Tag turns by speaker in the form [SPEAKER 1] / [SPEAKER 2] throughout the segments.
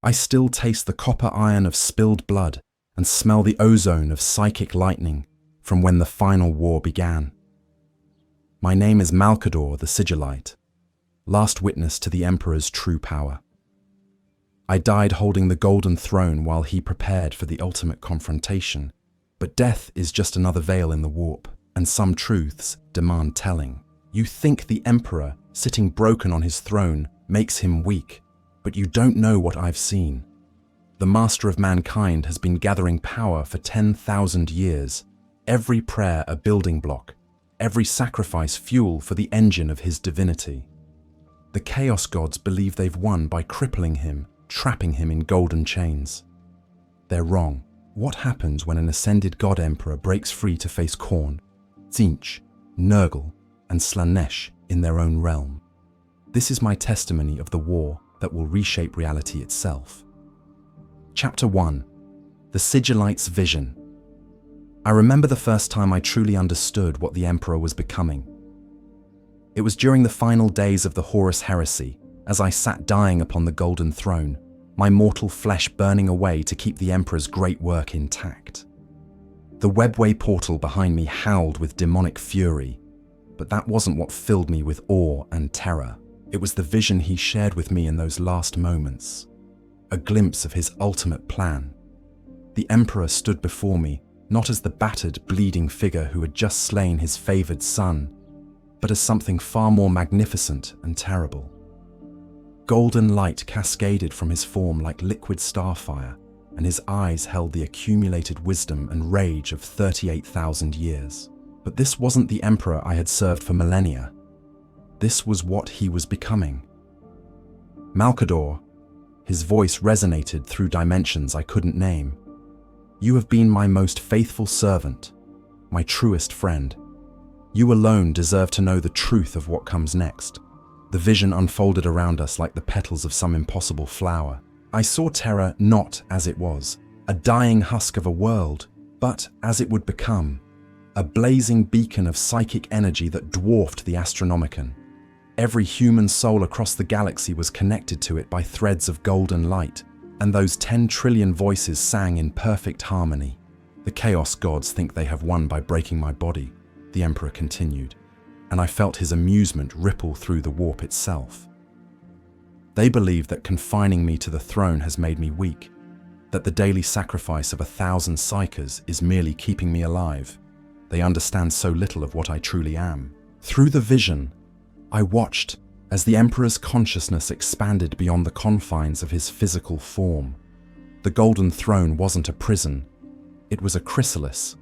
[SPEAKER 1] I still taste the copper iron of spilled blood and smell the ozone of psychic lightning from when the final war began. My name is Malkador the Sigillite, last witness to the Emperor's true power. I died holding the Golden Throne while he prepared for the ultimate confrontation, but death is just another veil in the warp, and some truths demand telling. You think the Emperor, sitting broken on his throne, makes him weak, but you don't know what I've seen. The Master of Mankind has been gathering power for 10,000 years, every prayer a building block, every sacrifice fuel for the engine of his divinity. The Chaos Gods believe they've won by crippling him, trapping him in golden chains. They're wrong. What happens when an ascended God Emperor breaks free to face Khorne, Tzeentch, Nurgle, and Slaanesh in their own realm? This is my testimony of the war that will reshape reality itself. Chapter 1. The Sigillite's Vision. I remember the first time I truly understood what the Emperor was becoming. It was during the final days of the Horus Heresy, as I sat dying upon the Golden Throne, my mortal flesh burning away to keep the Emperor's great work intact. The webway portal behind me howled with demonic fury, but that wasn't what filled me with awe and terror. It was the vision he shared with me in those last moments, a glimpse of his ultimate plan. The Emperor stood before me, not as the battered, bleeding figure who had just slain his favored son, but as something far more magnificent and terrible. Golden light cascaded from his form like liquid starfire, and his eyes held the accumulated wisdom and rage of 38,000 years. But this wasn't the Emperor I had served for millennia. This was what he was becoming. Malkador, his voice resonated through dimensions I couldn't name. You have been my most faithful servant, my truest friend. You alone deserve to know the truth of what comes next. The vision unfolded around us like the petals of some impossible flower. I saw Terra not as it was, a dying husk of a world, but as it would become, a blazing beacon of psychic energy that dwarfed the Astronomicon. Every human soul across the galaxy was connected to it by threads of golden light, and those 10 trillion voices sang in perfect harmony. The Chaos Gods think they have won by breaking my body, the Emperor continued, and I felt his amusement ripple through the warp itself. They believe that confining me to the throne has made me weak, that the daily sacrifice of 1,000 psykers is merely keeping me alive. They understand so little of what I truly am. Through the vision, I watched as the Emperor's consciousness expanded beyond the confines of his physical form. The Golden Throne wasn't a prison, it was a chrysalis.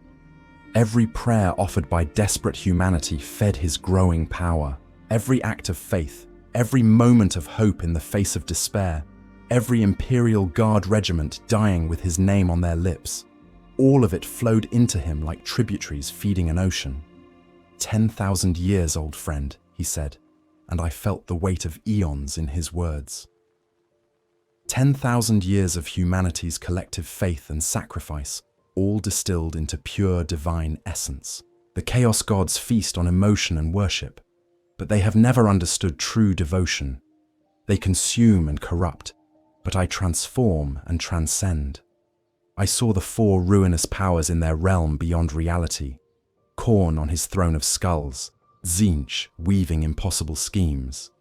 [SPEAKER 1] Every prayer offered by desperate humanity fed his growing power. Every act of faith, every moment of hope in the face of despair, every Imperial Guard regiment dying with his name on their lips, all of it flowed into him like tributaries feeding an ocean. 10,000 years, old friend, he said, and I felt the weight of eons in his words. 10,000 years of humanity's collective faith and sacrifice, all distilled into pure divine essence. The Chaos Gods feast on emotion and worship, but they have never understood true devotion. They consume and corrupt, but I transform and transcend. I saw the 4 ruinous powers in their realm beyond reality. Khorne on his throne of skulls, Tzeentch weaving impossible schemes,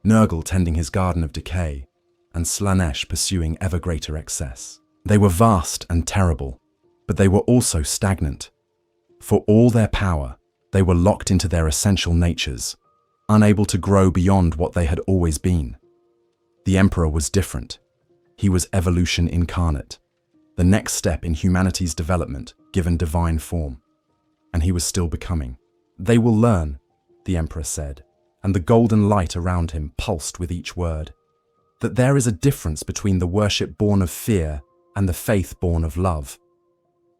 [SPEAKER 1] Nurgle tending his garden of decay, and Slaanesh pursuing ever greater excess. They were vast and terrible, but they were also stagnant. For all their power, they were locked into their essential natures, unable to grow beyond what they had always been. The Emperor was different. He was evolution incarnate, the next step in humanity's development given divine form. And he was still becoming. They will learn, the Emperor said, and the golden light around him pulsed with each word, that there is a difference between the worship born of fear and the faith born of love.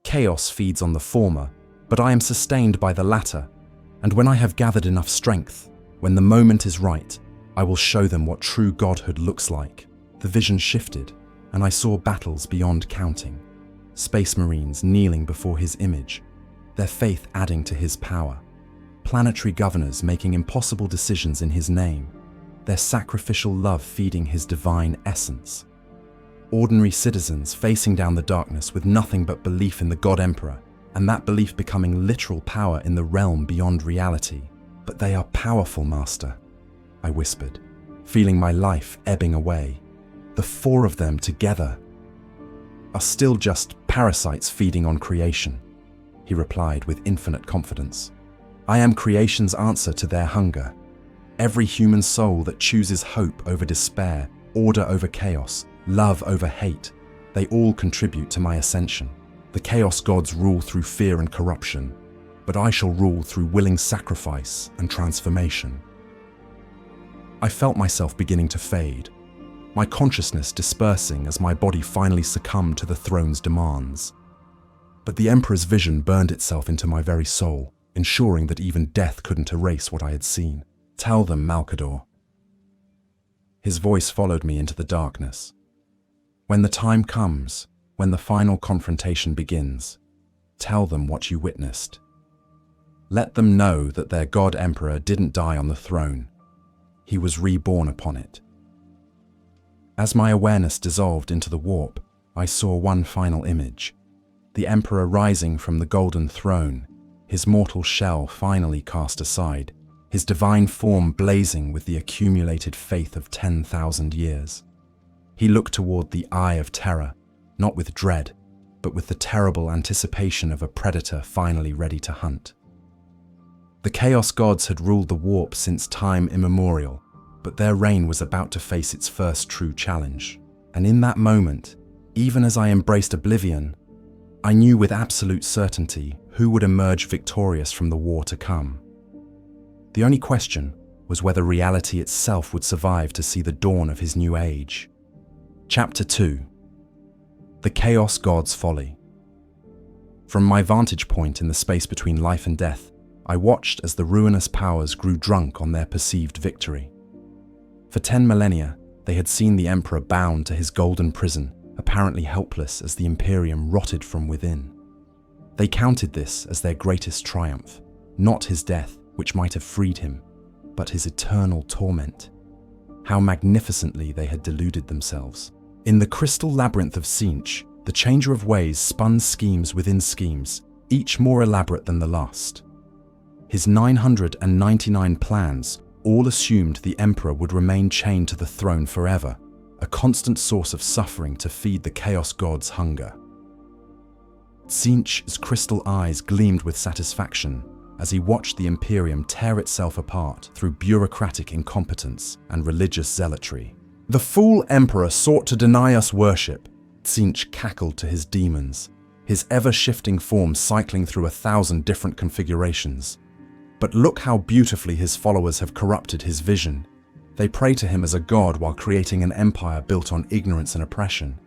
[SPEAKER 1] Chaos feeds on the former, but I am sustained by the latter, and when I have gathered enough strength, when the moment is right, I will show them what true godhood looks like. The vision shifted, and I saw battles beyond counting. Space Marines kneeling before his image, their faith adding to his power. Planetary governors making impossible decisions in his name, their sacrificial love feeding his divine essence. Ordinary citizens facing down the darkness with nothing but belief in the God Emperor, and that belief becoming literal power in the realm beyond reality. "But they are powerful, Master," I whispered, feeling my life ebbing away. "The four of them together are still just parasites feeding on creation," he replied with infinite confidence. "I am creation's answer to their hunger. Every human soul that chooses hope over despair, order over chaos, love over hate, they all contribute to my ascension. The chaos gods rule through fear and corruption, but I shall rule through willing sacrifice and transformation." I felt myself beginning to fade, my consciousness dispersing as my body finally succumbed to the throne's demands. But the Emperor's vision burned itself into my very soul, ensuring that even death couldn't erase what I had seen. "Tell them, Malkador." His voice followed me into the darkness. "When the time comes, when the final confrontation begins, tell them what you witnessed. Let them know that their God Emperor didn't die on the throne. He was reborn upon it." As my awareness dissolved into the warp, I saw one final image. The Emperor rising from the golden throne, his mortal shell finally cast aside, his divine form blazing with the accumulated faith of 10,000 years. He looked toward the Eye of Terra, not with dread, but with the terrible anticipation of a predator finally ready to hunt. The Chaos Gods had ruled the warp since time immemorial, but their reign was about to face its first true challenge. And in that moment, even as I embraced oblivion, I knew with absolute certainty who would emerge victorious from the war to come. The only question was whether reality itself would survive to see the dawn of his new age. Chapter 2. The Chaos God's Folly. From my vantage point in the space between life and death, I watched as the ruinous powers grew drunk on their perceived victory. For 10 millennia, they had seen the Emperor bound to his golden prison, apparently helpless as the Imperium rotted from within. They counted this as their greatest triumph, not his death, which might have freed him, but his eternal torment. How magnificently they had deluded themselves. In the crystal labyrinth of Tzeentch, the Changer of Ways spun schemes within schemes, each more elaborate than the last. His 999 plans all assumed the Emperor would remain chained to the throne forever, a constant source of suffering to feed the Chaos God's hunger. Tzeentch's crystal eyes gleamed with satisfaction as he watched the Imperium tear itself apart through bureaucratic incompetence and religious zealotry. "The fool Emperor sought to deny us worship," Tzeentch cackled to his demons, his ever-shifting form cycling through 1,000 different configurations. "But look how beautifully his followers have corrupted his vision. They pray to him as a god while creating an empire built on ignorance and oppression.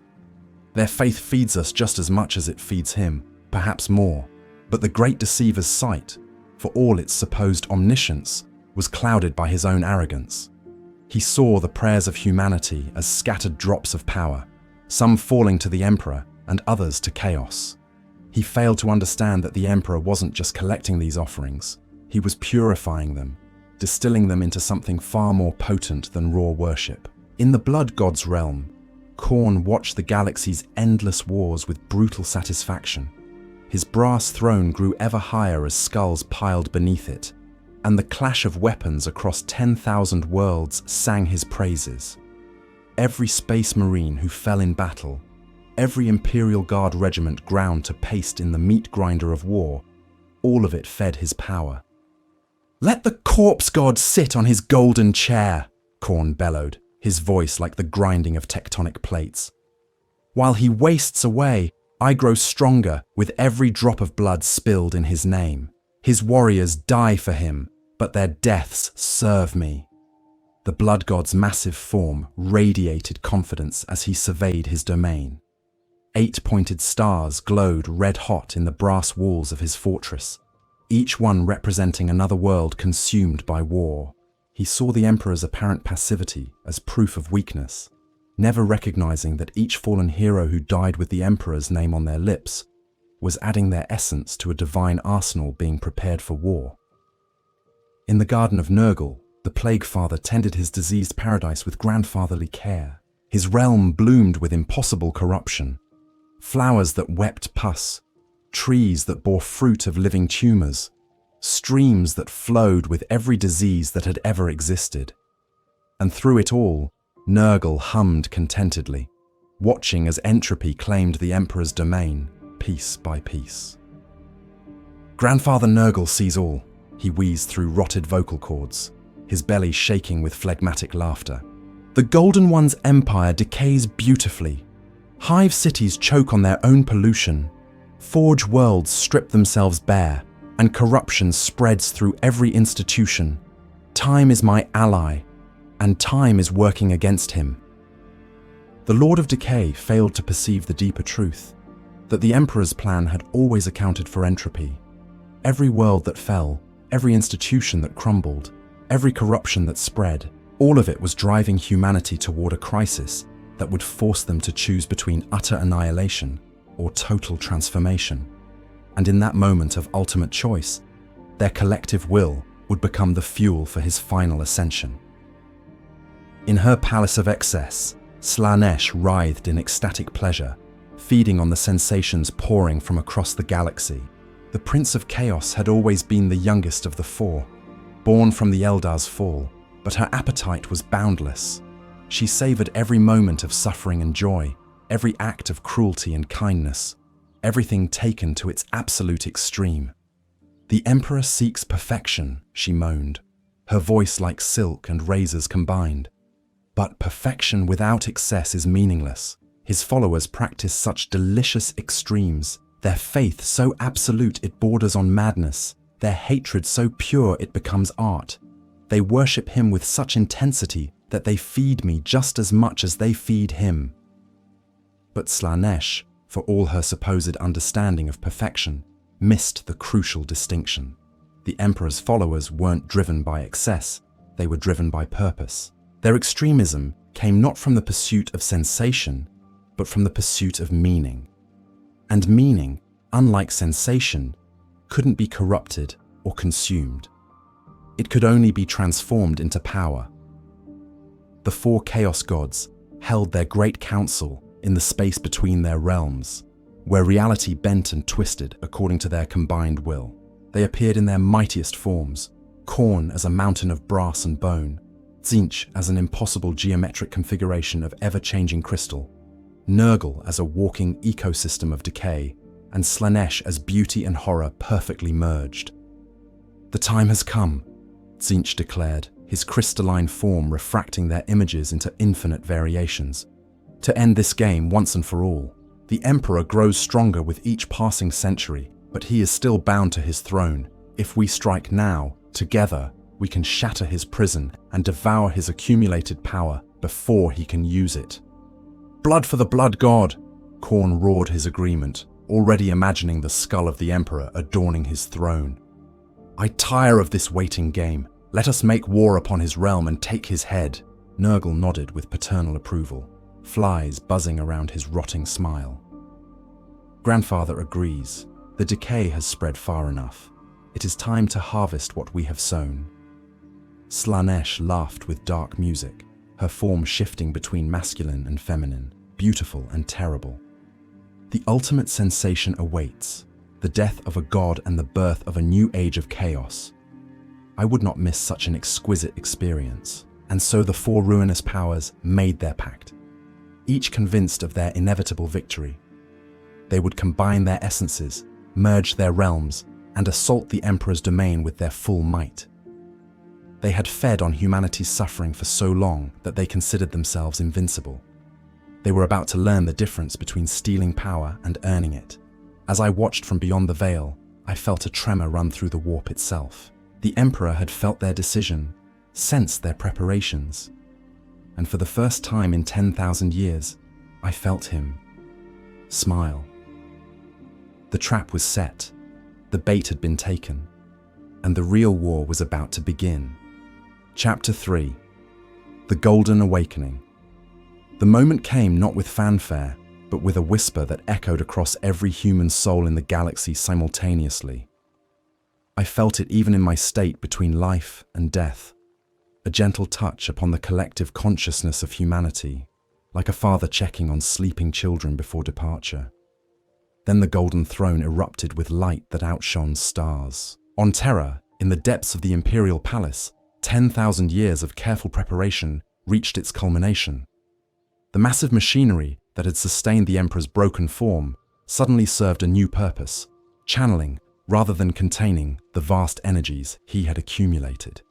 [SPEAKER 1] Their faith feeds us just as much as it feeds him, perhaps more. But the great deceiver's sight, for all its supposed omniscience, was clouded by his own arrogance. He saw the prayers of humanity as scattered drops of power, some falling to the Emperor and others to chaos. He failed to understand that the Emperor wasn't just collecting these offerings, he was purifying them, distilling them into something far more potent than raw worship. In the Blood God's realm, Khorne watched the galaxy's endless wars with brutal satisfaction. His brass throne grew ever higher as skulls piled beneath it, and the clash of weapons across 10,000 worlds sang his praises. Every space marine who fell in battle, every Imperial Guard regiment ground to paste in the meat grinder of war, all of it fed his power. "Let the corpse god sit on his golden chair," Khorne bellowed, his voice like the grinding of tectonic plates. "While he wastes away, I grow stronger with every drop of blood spilled in his name. His warriors die for him, but their deaths serve me." The blood god's massive form radiated confidence as he surveyed his domain. 8-pointed stars glowed red-hot in the brass walls of his fortress, each one representing another world consumed by war. He saw the Emperor's apparent passivity as proof of weakness, never recognizing that each fallen hero who died with the Emperor's name on their lips was adding their essence to a divine arsenal being prepared for war. In the garden of Nurgle, the Plague Father tended his diseased paradise with grandfatherly care, His realm bloomed with impossible corruption. Flowers that wept pus, trees that bore fruit of living tumors, streams that flowed with every disease that had ever existed. And through it all, Nurgle hummed contentedly, watching as entropy claimed the Emperor's domain, piece by piece. Grandfather Nurgle sees all, he wheezed through rotted vocal cords, his belly shaking with phlegmatic laughter. The Golden One's empire decays beautifully. Hive cities choke on their own pollution. Forge worlds strip themselves bare, and corruption spreads through every institution. Time is my ally, and time is working against him. The Lord of Decay failed to perceive the deeper truth, that the Emperor's plan had always accounted for entropy. Every world that fell, every institution that crumbled, every corruption that spread, all of it was driving humanity toward a crisis that would force them to choose between utter annihilation or total transformation. And in that moment of ultimate choice, their collective will would become the fuel for his final ascension. In her palace of excess, Slaanesh writhed in ecstatic pleasure, feeding on the sensations pouring from across the galaxy. The Prince of Chaos had always been the youngest of the four, born from the Eldar's fall, but her appetite was boundless. She savored every moment of suffering and joy, every act of cruelty and kindness, everything taken to its absolute extreme. "The Emperor seeks perfection," she moaned, her voice like silk and razors combined. But perfection without excess is meaningless. His followers practice such delicious extremes, their faith so absolute it borders on madness, their hatred so pure it becomes art. They worship him with such intensity that they feed me just as much as they feed him. But Slaanesh, for all her supposed understanding of perfection, missed the crucial distinction. The Emperor's followers weren't driven by excess, they were driven by purpose. Their extremism came not from the pursuit of sensation, but from the pursuit of meaning. And meaning, unlike sensation, couldn't be corrupted or consumed. It could only be transformed into power. The four Chaos Gods held their great council in the space between their realms, where reality bent and twisted according to their combined will. They appeared in their mightiest forms, Khorne as a mountain of brass and bone, Tzeentch as an impossible geometric configuration of ever-changing crystal, Nurgle as a walking ecosystem of decay, and Slaanesh as beauty and horror perfectly merged. "The time has come," Tzeentch declared, his crystalline form refracting their images into infinite variations. "To end this game once and for all. The Emperor grows stronger with each passing century, but he is still bound to his throne. If we strike now, together, we can shatter his prison and devour his accumulated power before he can use it." "Blood for the Blood God!" Khorne roared his agreement, already imagining the skull of the Emperor adorning his throne. "I tire of this waiting game. Let us make war upon his realm and take his head." Nurgle nodded with paternal approval, flies buzzing around his rotting smile. "Grandfather agrees. The decay has spread far enough. It is time to harvest what we have sown." Slaanesh laughed with dark music, her form shifting between masculine and feminine, beautiful and terrible. "The ultimate sensation awaits, the death of a god and the birth of a new age of chaos. I would not miss such an exquisite experience." And so the four ruinous powers made their pact, each convinced of their inevitable victory. They would combine their essences, merge their realms, and assault the Emperor's domain with their full might. They had fed on humanity's suffering for so long that they considered themselves invincible. They were about to learn the difference between stealing power and earning it. As I watched from beyond the veil, I felt a tremor run through the warp itself. The Emperor had felt their decision, sensed their preparations. And for the first time in 10,000 years, I felt him smile. The trap was set, the bait had been taken, and the real war was about to begin. Chapter 3. The Golden Awakening. The moment came not with fanfare, but with a whisper that echoed across every human soul in the galaxy simultaneously. I felt it even in my state between life and death, a gentle touch upon the collective consciousness of humanity. like a father checking on sleeping children before departure. Then the golden throne erupted with light that outshone stars. On Terra, in the depths of the imperial palace, 10,000 years of careful preparation reached its culmination. The massive machinery that had sustained the Emperor's broken form suddenly served a new purpose, channeling rather than containing the vast energies he had accumulated.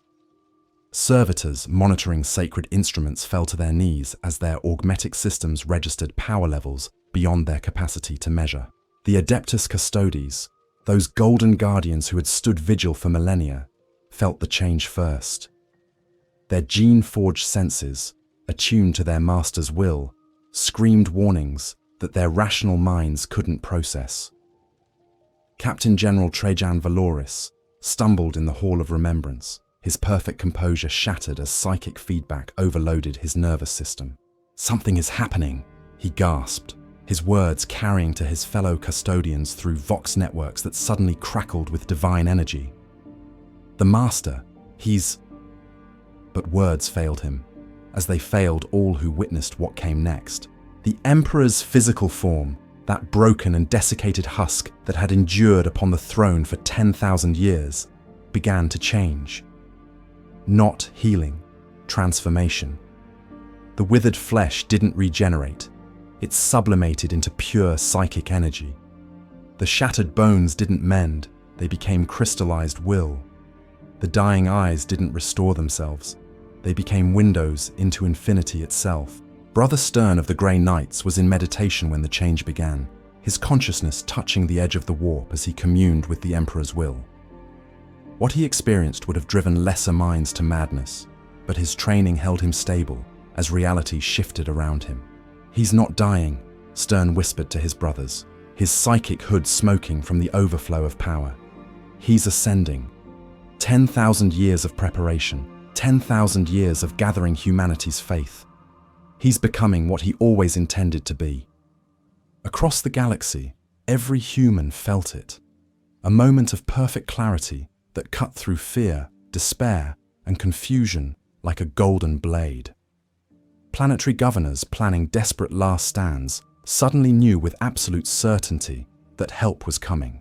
[SPEAKER 1] Servitors monitoring sacred instruments fell to their knees as their augmetic systems registered power levels beyond their capacity to measure. The Adeptus Custodes, those golden guardians who had stood vigil for millennia, felt the change first. Their gene-forged senses, attuned to their master's will, screamed warnings that their rational minds couldn't process. Captain General Trajan Valoris stumbled in the Hall of Remembrance, his perfect composure shattered as psychic feedback overloaded his nervous system. "Something is happening," he gasped, his words carrying to his fellow custodians through vox networks that suddenly crackled with divine energy. "The Master, he's..." But words failed him, as they failed all who witnessed what came next. The Emperor's physical form, that broken and desiccated husk that had endured upon the throne for 10,000 years, began to change. Not healing, transformation. The withered flesh didn't regenerate. It sublimated into pure psychic energy. The shattered bones didn't mend, they became crystallized will. The dying eyes didn't restore themselves. They became windows into infinity itself. Brother Stern of the Grey Knights was in meditation when the change began, his consciousness touching the edge of the warp as he communed with the Emperor's will. What he experienced would have driven lesser minds to madness, but his training held him stable as reality shifted around him. "He's not dying," Stern whispered to his brothers, his psychic hood smoking from the overflow of power. "He's ascending. 10,000 years of preparation, 10,000 years of gathering humanity's faith. He's becoming what he always intended to be." Across the galaxy, every human felt it. A moment of perfect clarity that cut through fear, despair, and confusion like a golden blade. Planetary governors planning desperate last stands suddenly knew with absolute certainty that help was coming.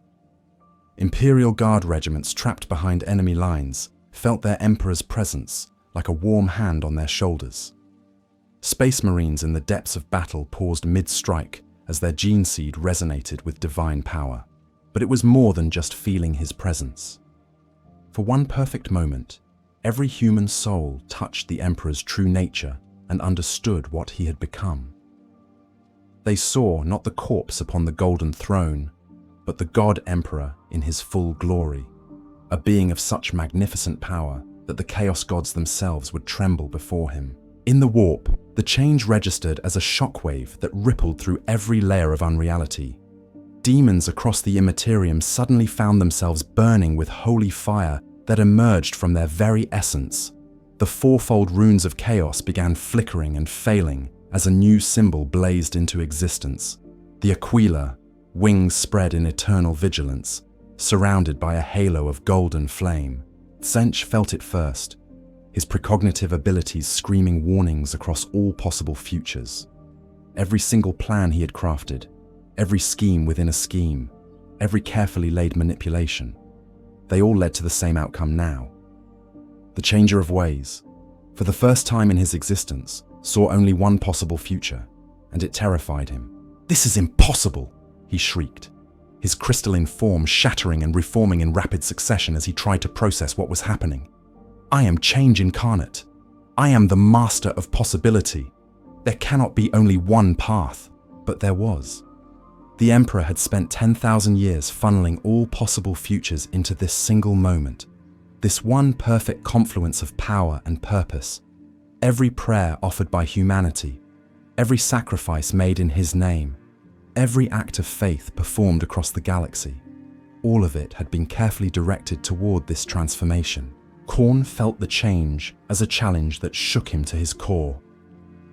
[SPEAKER 1] Imperial Guard regiments trapped behind enemy lines felt their Emperor's presence like a warm hand on their shoulders. Space Marines in the depths of battle paused mid-strike as their gene seed resonated with divine power. But it was more than just feeling his presence. For one perfect moment, every human soul touched the Emperor's true nature and understood what he had become. They saw not the corpse upon the golden throne, but the God Emperor in his full glory, a being of such magnificent power that the Chaos Gods themselves would tremble before him. In the warp, the change registered as a shockwave that rippled through every layer of unreality. Demons across the immaterium suddenly found themselves burning with holy fire that emerged from their very essence. The fourfold runes of chaos began flickering and failing as a new symbol blazed into existence. The Aquila, wings spread in eternal vigilance, surrounded by a halo of golden flame. Tzeentch felt it first, his precognitive abilities screaming warnings across all possible futures. Every single plan he had crafted, every scheme within a scheme, every carefully laid manipulation, they all led to the same outcome now. The Changer of Ways, for the first time in his existence, saw only one possible future, and it terrified him. "This is impossible!" he shrieked, his crystalline form shattering and reforming in rapid succession as he tried to process what was happening. "I am change incarnate. I am the master of possibility. There cannot be only one path." But there was. The Emperor had spent 10,000 years funneling all possible futures into this single moment, this one perfect confluence of power and purpose. Every prayer offered by humanity, every sacrifice made in his name, every act of faith performed across the galaxy, all of it had been carefully directed toward this transformation. Khorne felt the change as a challenge that shook him to his core.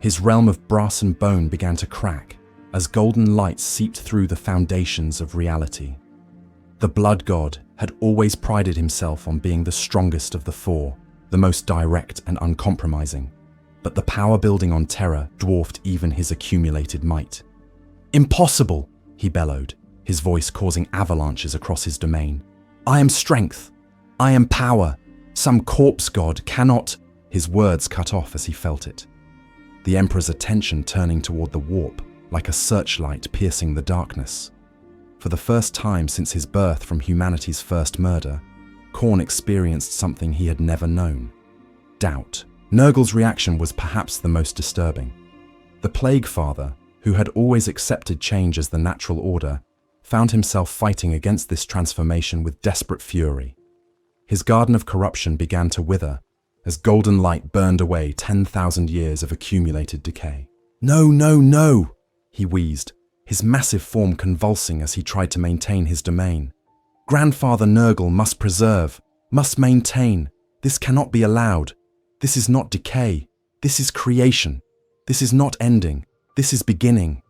[SPEAKER 1] His realm of brass and bone began to crack as golden light seeped through the foundations of reality. The Blood God had always prided himself on being the strongest of the four, the most direct and uncompromising. but the power building on Terra dwarfed even his accumulated might. "Impossible!" he bellowed, his voice causing avalanches across his domain. "I am strength. I am power. Some corpse god cannot—" His words cut off as he felt it. The Emperor's attention turning toward the warp, like a searchlight piercing the darkness. For the first time since his birth from humanity's first murder, Khorne experienced something he had never known: doubt. Nurgle's reaction was perhaps the most disturbing. The Plague Father, who had always accepted change as the natural order, found himself fighting against this transformation with desperate fury. His garden of corruption began to wither as golden light burned away 10,000 years of accumulated decay. "No, no, no!" he wheezed, his massive form convulsing as he tried to maintain his domain. "Grandfather Nurgle must preserve, must maintain. This cannot be allowed. This is not decay. This is creation. This is not ending. This is beginning."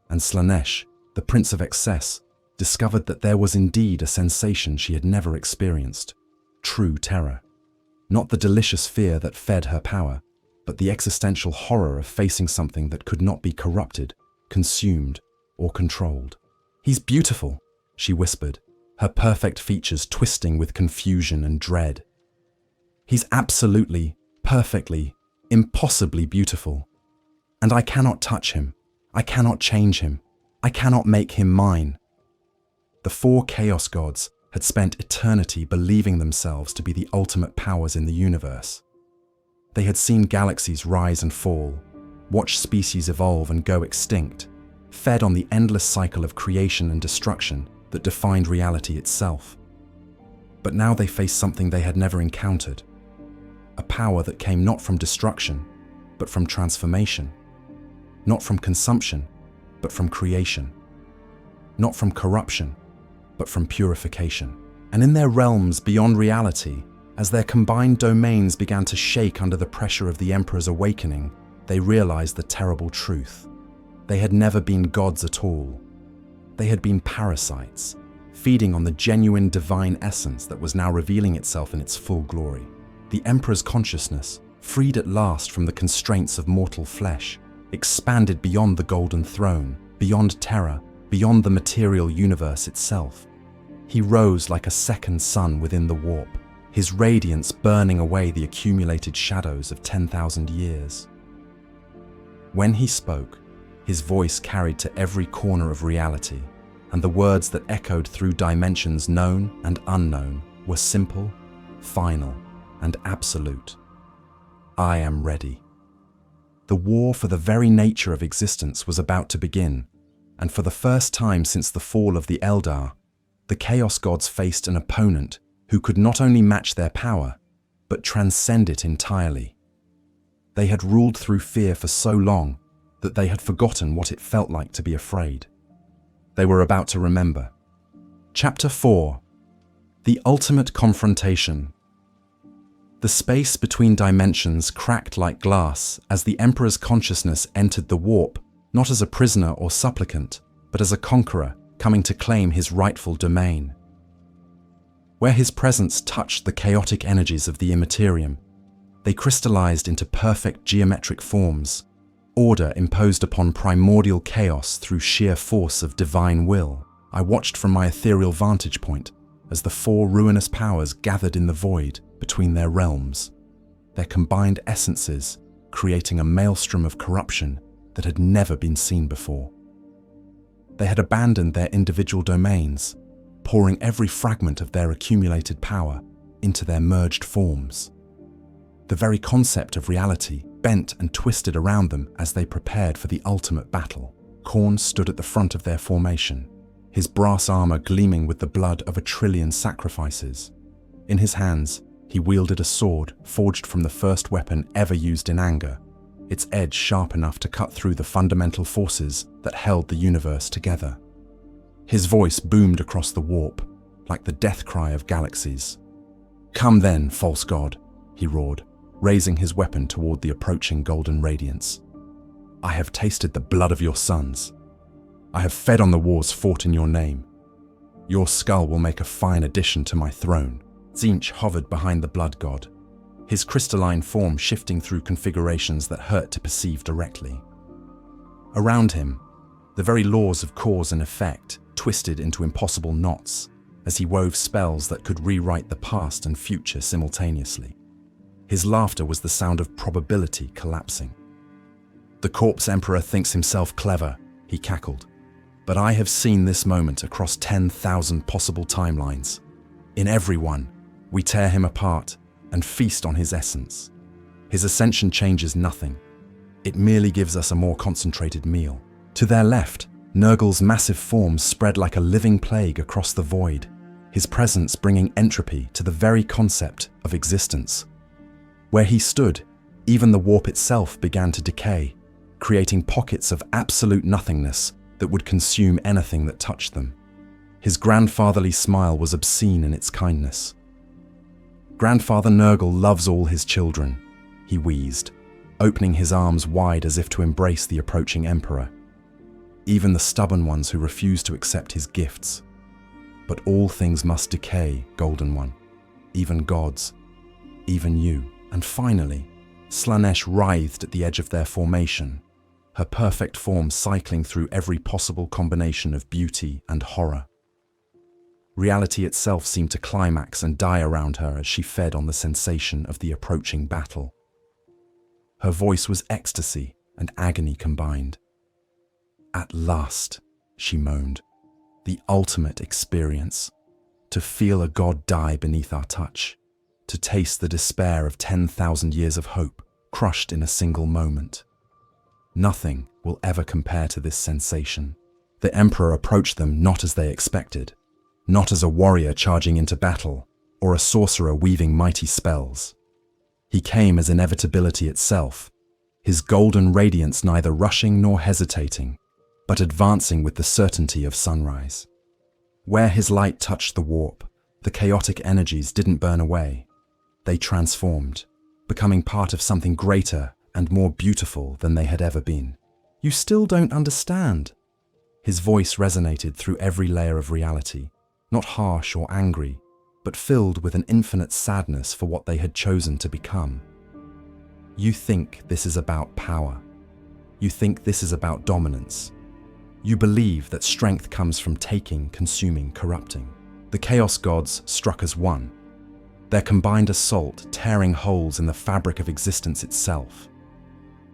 [SPEAKER 1] And Slaanesh, the Prince of Excess, discovered that there was indeed a sensation she had never experienced: true terror. Not the delicious fear that fed her power, but the existential horror of facing something that could not be corrupted, consumed, or controlled. "He's beautiful," she whispered, her perfect features twisting with confusion and dread. "He's absolutely, perfectly, impossibly beautiful. And I cannot touch him. I cannot change him. I cannot make him mine." The four Chaos Gods had spent eternity believing themselves to be the ultimate powers in the universe. They had seen galaxies rise and fall, watched species evolve and go extinct, fed on the endless cycle of creation and destruction that defined reality itself. But now they faced something they had never encountered: a power that came not from destruction, but from transformation. Not from consumption, but from creation. Not from corruption, but from purification. And in their realms beyond reality, as their combined domains began to shake under the pressure of the Emperor's awakening, they realized the terrible truth. They had never been gods at all. They had been parasites, feeding on the genuine divine essence that was now revealing itself in its full glory. The Emperor's consciousness, freed at last from the constraints of mortal flesh, expanded beyond the Golden Throne, beyond Terra, beyond the material universe itself. He rose like a second sun within the warp, his radiance burning away the accumulated shadows of 10,000 years. When he spoke, his voice carried to every corner of reality, and the words that echoed through dimensions known and unknown were simple, final, and absolute. "I am ready." The war for the very nature of existence was about to begin, and for the first time since the fall of the Eldar, the Chaos Gods faced an opponent who could not only match their power, but transcend it entirely. They had ruled through fear for so long that they had forgotten what it felt like to be afraid. They were about to remember. Chapter 4: The Ultimate Confrontation. The space between dimensions cracked like glass as the Emperor's consciousness entered the warp, not as a prisoner or supplicant, but as a conqueror coming to claim his rightful domain. Where his presence touched the chaotic energies of the Immaterium, they crystallized into perfect geometric forms, order imposed upon primordial chaos through sheer force of divine will. I watched from my ethereal vantage point as the four ruinous powers gathered in the void between their realms, their combined essences creating a maelstrom of corruption that had never been seen before. They had abandoned their individual domains, pouring every fragment of their accumulated power into their merged forms. The very concept of reality bent and twisted around them as they prepared for the ultimate battle. Khorne stood at the front of their formation, his brass armor gleaming with the blood of 1,000,000,000,000 sacrifices. In his hands, he wielded a sword forged from the first weapon ever used in anger, its edge sharp enough to cut through the fundamental forces that held the universe together. His voice boomed across the warp, like the death cry of galaxies. "Come then, false god," he roared, raising his weapon toward the approaching golden radiance. "I have tasted the blood of your sons. I have fed on the wars fought in your name. Your skull will make a fine addition to my throne." Tzeentch hovered behind the blood god, his crystalline form shifting through configurations that hurt to perceive directly. Around him, the very laws of cause and effect twisted into impossible knots as he wove spells that could rewrite the past and future simultaneously. His laughter was the sound of probability collapsing. "The Corpse Emperor thinks himself clever," he cackled. "But I have seen this moment across 10,000 possible timelines. In every one, we tear him apart and feast on his essence. His ascension changes nothing. It merely gives us a more concentrated meal." To their left, Nurgle's massive form spread like a living plague across the void, his presence bringing entropy to the very concept of existence. Where he stood, even the warp itself began to decay, creating pockets of absolute nothingness that would consume anything that touched them. His grandfatherly smile was obscene in its kindness. "Grandfather Nurgle loves all his children," he wheezed, opening his arms wide as if to embrace the approaching emperor. "Even the stubborn ones who refuse to accept his gifts. But all things must decay, Golden One. Even gods. Even you." And finally, Slaanesh writhed at the edge of their formation, her perfect form cycling through every possible combination of beauty and horror. Reality itself seemed to climax and die around her as she fed on the sensation of the approaching battle. Her voice was ecstasy and agony combined. "At last," she moaned, "the ultimate experience. To feel a god die beneath our touch. To taste the despair of 10,000 years of hope crushed in a single moment. Nothing will ever compare to this sensation." The Emperor approached them not as they expected, not as a warrior charging into battle or a sorcerer weaving mighty spells. He came as inevitability itself, his golden radiance neither rushing nor hesitating, but advancing with the certainty of sunrise. Where his light touched the warp, the chaotic energies didn't burn away. They transformed, becoming part of something greater and more beautiful than they had ever been. "You still don't understand." His voice resonated through every layer of reality, not harsh or angry, but filled with an infinite sadness for what they had chosen to become. "You think this is about power. You think this is about dominance. You believe that strength comes from taking, consuming, corrupting." The Chaos Gods struck as one, their combined assault tearing holes in the fabric of existence itself.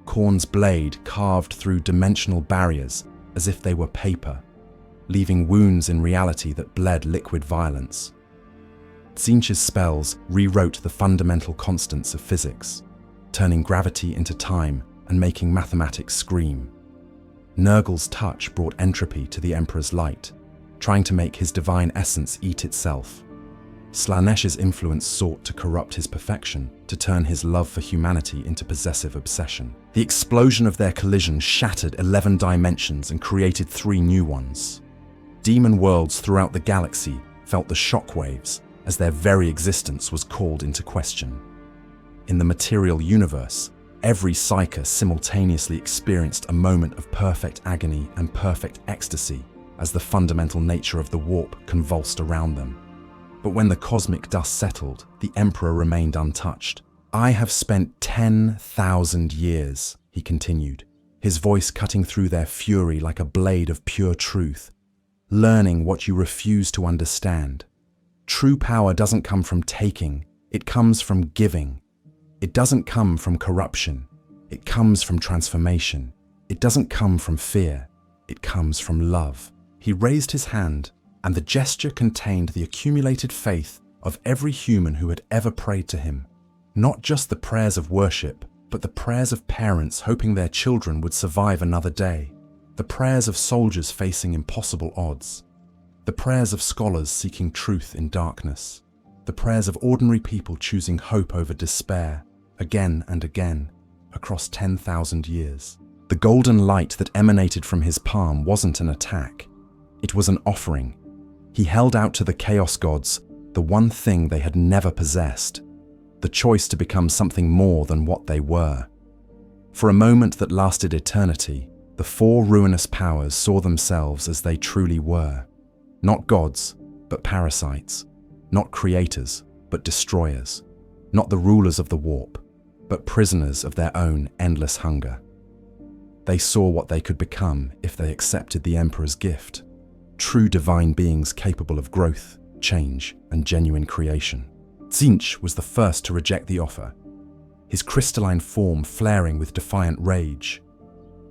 [SPEAKER 1] Khorne's blade carved through dimensional barriers as if they were paper, leaving wounds in reality that bled liquid violence. Tzeentch's spells rewrote the fundamental constants of physics, turning gravity into time and making mathematics scream. Nurgle's touch brought entropy to the Emperor's light, trying to make his divine essence eat itself. Slaanesh's influence sought to corrupt his perfection, to turn his love for humanity into possessive obsession. The explosion of their collision shattered 11 dimensions and created 3 new ones. Demon worlds throughout the galaxy felt the shockwaves as their very existence was called into question. In the material universe, every psyker simultaneously experienced a moment of perfect agony and perfect ecstasy as the fundamental nature of the warp convulsed around them. But when the cosmic dust settled, the Emperor remained untouched. "I have spent 10,000 years," he continued, his voice cutting through their fury like a blade of pure truth, "learning what you refuse to understand. True power doesn't come from taking, it comes from giving. It doesn't come from corruption, it comes from transformation. It doesn't come from fear, it comes from love." He raised his hand, and the gesture contained the accumulated faith of every human who had ever prayed to him. Not just the prayers of worship, but the prayers of parents hoping their children would survive another day. The prayers of soldiers facing impossible odds. The prayers of scholars seeking truth in darkness. The prayers of ordinary people choosing hope over despair, again and again, across 10,000 years. The golden light that emanated from his palm wasn't an attack. It was an offering. He held out to the Chaos Gods the one thing they had never possessed, the choice to become something more than what they were. For a moment that lasted eternity, the 4 ruinous powers saw themselves as they truly were. Not gods, but parasites. Not creators, but destroyers. not the rulers of the warp, but prisoners of their own endless hunger. They saw what they could become if they accepted the Emperor's gift, true divine beings capable of growth, change, and genuine creation. Tzeentch was the first to reject the offer, his crystalline form flaring with defiant rage.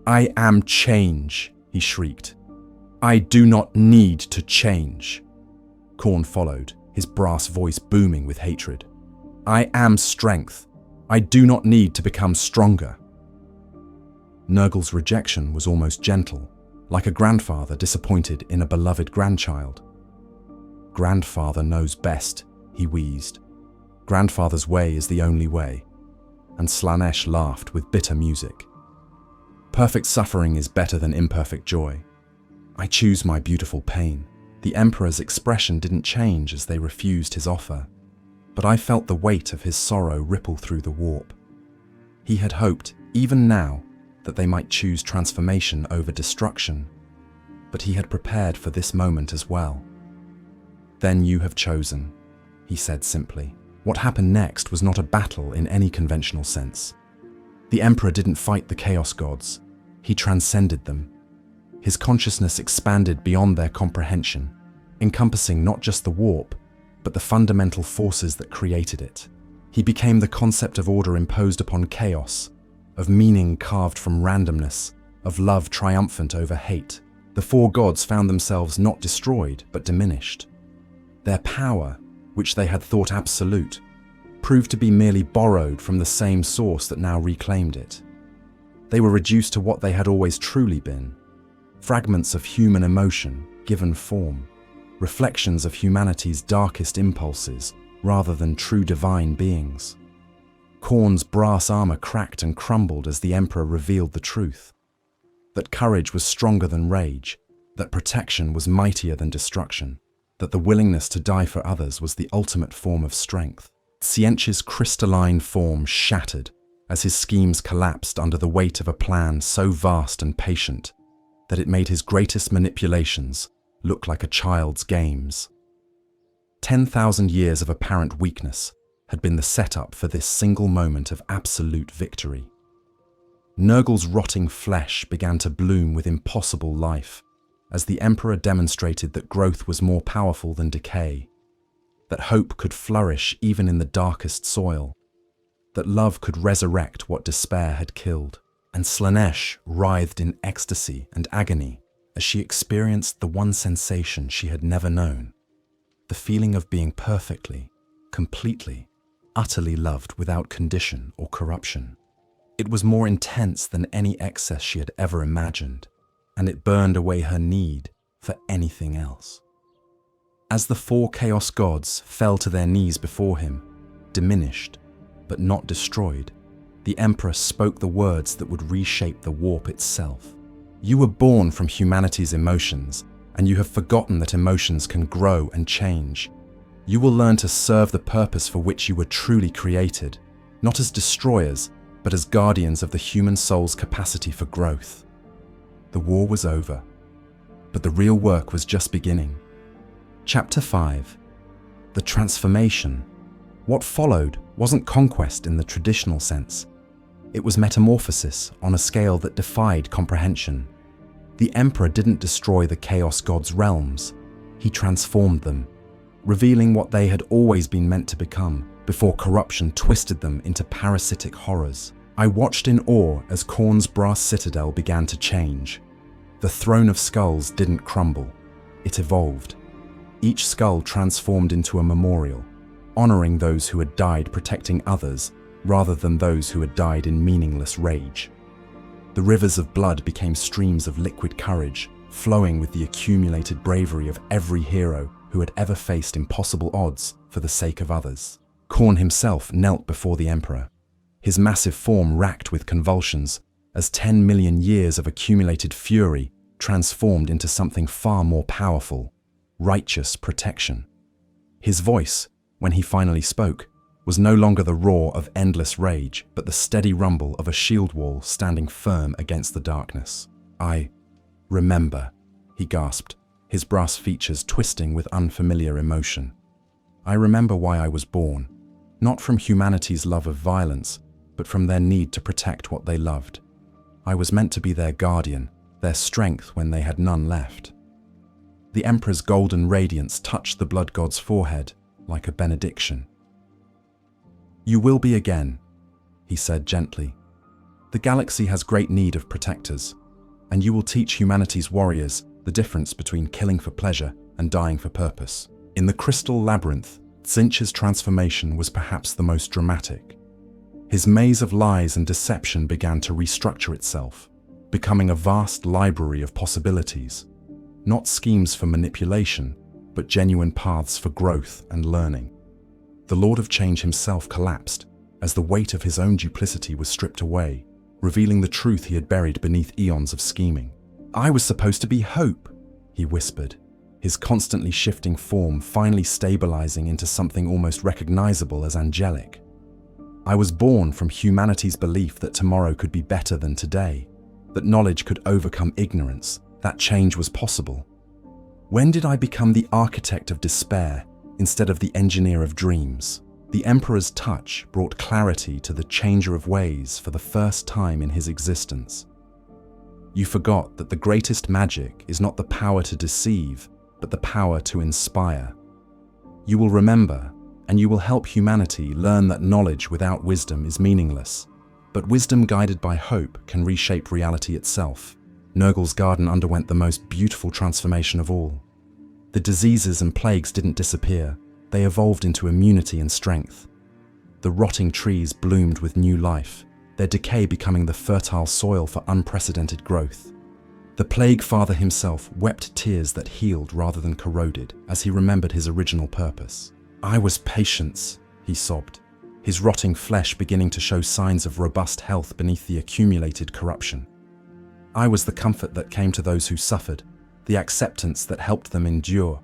[SPEAKER 1] "I am change," he shrieked. "I do not need to change." Khorne followed, his brass voice booming with hatred. "I am strength. I do not need to become stronger." Nurgle's rejection was almost gentle, like a grandfather disappointed in a beloved grandchild. "Grandfather knows best," he wheezed. "Grandfather's way is the only way." And Slaanesh laughed with bitter music. "Perfect suffering is better than imperfect joy. I choose my beautiful pain." The Emperor's expression didn't change as they refused his offer, but I felt the weight of his sorrow ripple through the warp. He had hoped, even now, that they might choose transformation over destruction, but he had prepared for this moment as well. "Then you have chosen," he said simply. What happened next was not a battle in any conventional sense. The Emperor didn't fight the Chaos Gods, he transcended them. His consciousness expanded beyond their comprehension, encompassing not just the warp, but the fundamental forces that created it. He became the concept of order imposed upon chaos, of meaning carved from randomness, of love triumphant over hate. The four gods found themselves not destroyed, but diminished. Their power, which they had thought absolute, proved to be merely borrowed from the same source that now reclaimed it. They were reduced to what they had always truly been: fragments of human emotion given form, reflections of humanity's darkest impulses rather than true divine beings. Khorne's brass armor cracked and crumbled as the Emperor revealed the truth: that courage was stronger than rage, that protection was mightier than destruction, that the willingness to die for others was the ultimate form of strength. Tzeentch's crystalline form shattered as his schemes collapsed under the weight of a plan so vast and patient that it made his greatest manipulations look like a child's games. 10,000 years of apparent weakness had been the setup for this single moment of absolute victory. Nurgle's rotting flesh began to bloom with impossible life as the Emperor demonstrated that growth was more powerful than decay, that hope could flourish even in the darkest soil, that love could resurrect what despair had killed. And Slaanesh writhed in ecstasy and agony as she experienced the one sensation she had never known: the feeling of being perfectly, completely, utterly loved without condition or corruption. It was more intense than any excess she had ever imagined, and it burned away her need for anything else. As the four Chaos Gods fell to their knees before him, diminished, but not destroyed, the Emperor spoke the words that would reshape the warp itself. "You were born from humanity's emotions, and you have forgotten that emotions can grow and change. You will learn to serve the purpose for which you were truly created, not as destroyers, but as guardians of the human soul's capacity for growth." The war was over, but the real work was just beginning. Chapter 5. The Transformation. What followed wasn't conquest in the traditional sense. It was metamorphosis on a scale that defied comprehension. The Emperor didn't destroy the Chaos Gods' realms. He transformed them, revealing what they had always been meant to become before corruption twisted them into parasitic horrors. I watched in awe as Khorne's brass citadel began to change. The throne of skulls didn't crumble. It evolved. Each skull transformed into a memorial, honoring those who had died protecting others rather than those who had died in meaningless rage. The rivers of blood became streams of liquid courage, flowing with the accumulated bravery of every hero who had ever faced impossible odds for the sake of others. Khorne himself knelt before the Emperor, his massive form racked with convulsions as 10 million years of accumulated fury transformed into something far more powerful: righteous protection. His voice, when he finally spoke, was no longer the roar of endless rage, but the steady rumble of a shield wall standing firm against the darkness. "I remember," he gasped, his brass features twisting with unfamiliar emotion. "I remember why I was born. not from humanity's love of violence, but from their need to protect what they loved. I was meant to be their guardian, their strength when they had none left. The Emperor's golden radiance touched the blood god's forehead like a benediction. "You will be again," he said gently. "The galaxy has great need of protectors, and you will teach humanity's warriors the difference between killing for pleasure and dying for purpose." In the crystal labyrinth, Tzeentch's transformation was perhaps the most dramatic. His maze of lies and deception began to restructure itself, becoming a vast library of possibilities. Not schemes for manipulation, but genuine paths for growth and learning. The Lord of Change himself collapsed as the weight of his own duplicity was stripped away, revealing the truth he had buried beneath eons of scheming. "I was supposed to be hope," he whispered, his constantly shifting form finally stabilizing into something almost recognizable as angelic. "I was born from humanity's belief that tomorrow could be better than today, that knowledge could overcome ignorance, that change was possible. When did I become the architect of despair instead of the engineer of dreams?" The Emperor's touch brought clarity to the changer of ways for the first time in his existence. "You forgot that the greatest magic is not the power to deceive, but the power to inspire. You will remember, and you will help humanity learn that knowledge without wisdom is meaningless, but wisdom guided by hope can reshape reality itself." Nurgle's garden underwent the most beautiful transformation of all. The diseases and plagues didn't disappear, they evolved into immunity and strength. The rotting trees bloomed with new life, their decay becoming the fertile soil for unprecedented growth. The Plague Father himself wept tears that healed rather than corroded as he remembered his original purpose. "I was patience," he sobbed, his rotting flesh beginning to show signs of robust health beneath the accumulated corruption. "I was the comfort that came to those who suffered, the acceptance that helped them endure.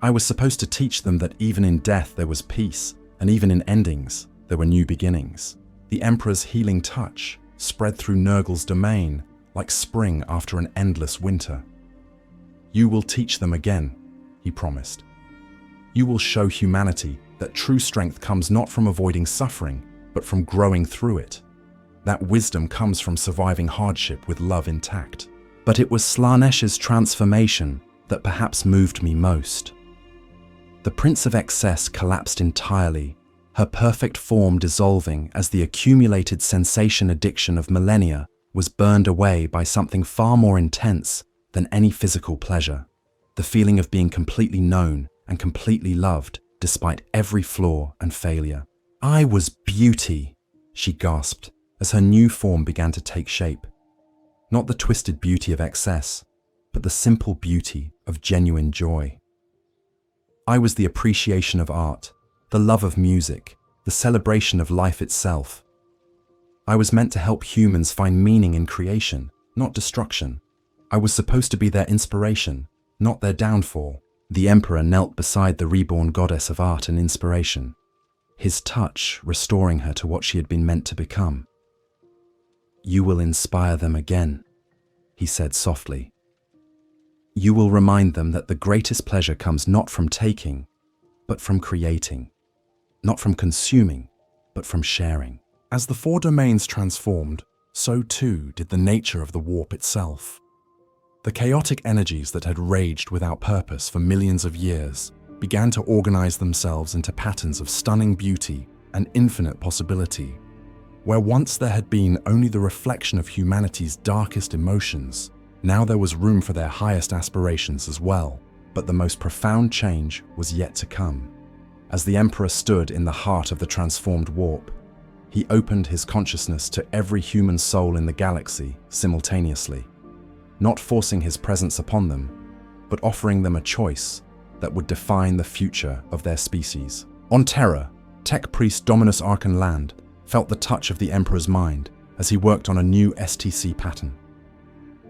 [SPEAKER 1] I was supposed to teach them that even in death there was peace, and even in endings there were new beginnings." The Emperor's healing touch spread through Nurgle's domain like spring after an endless winter. "You will teach them again," he promised. "You will show humanity that true strength comes not from avoiding suffering, but from growing through it. That wisdom comes from surviving hardship with love intact." But it was Slaanesh's transformation that perhaps moved me most. The Prince of Excess collapsed entirely, her perfect form dissolving as the accumulated sensation addiction of millennia was burned away by something far more intense than any physical pleasure. The feeling of being completely known and completely loved despite every flaw and failure. "I was beauty," she gasped as her new form began to take shape. Not the twisted beauty of excess, but the simple beauty of genuine joy. "I was the appreciation of art, the love of music, the celebration of life itself. I was meant to help humans find meaning in creation, not destruction. I was supposed to be their inspiration, not their downfall." The Emperor knelt beside the reborn goddess of art and inspiration, his touch restoring her to what she had been meant to become. "You will inspire them again," he said softly. "You will remind them that the greatest pleasure comes not from taking, but from creating. Not from consuming, but from sharing." As the four domains transformed, so too did the nature of the warp itself. The chaotic energies that had raged without purpose for millions of years began to organize themselves into patterns of stunning beauty and infinite possibility. Where once there had been only the reflection of humanity's darkest emotions, now there was room for their highest aspirations as well. But the most profound change was yet to come. As the Emperor stood in the heart of the transformed warp, he opened his consciousness to every human soul in the galaxy simultaneously, not forcing his presence upon them, but offering them a choice that would define the future of their species. On Terra, tech priest Dominus Arkan Land felt the touch of the Emperor's mind as he worked on a new STC pattern.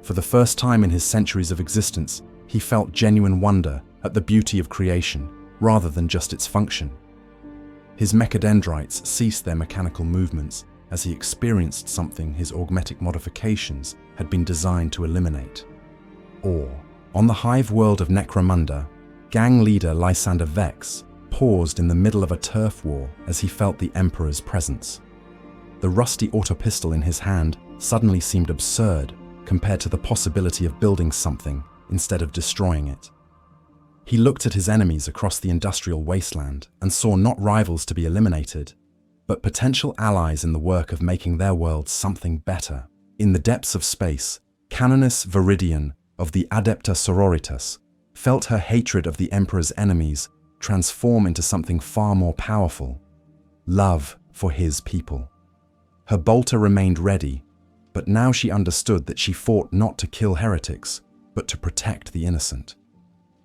[SPEAKER 1] For the first time in his centuries of existence, he felt genuine wonder at the beauty of creation rather than just its function. His mechadendrites ceased their mechanical movements as he experienced something his augmetic modifications had been designed to eliminate. Or, on the hive world of Necromunda, gang leader Lysander Vex paused in the middle of a turf war as he felt the Emperor's presence. The rusty autopistol in his hand suddenly seemed absurd compared to the possibility of building something instead of destroying it. He looked at his enemies across the industrial wasteland and saw not rivals to be eliminated, but potential allies in the work of making their world something better. In the depths of space, Canoness Viridian of the Adepta Sororitas felt her hatred of the Emperor's enemies transform into something far more powerful: love for his people. Her bolter remained ready, but now she understood that she fought not to kill heretics, but to protect the innocent.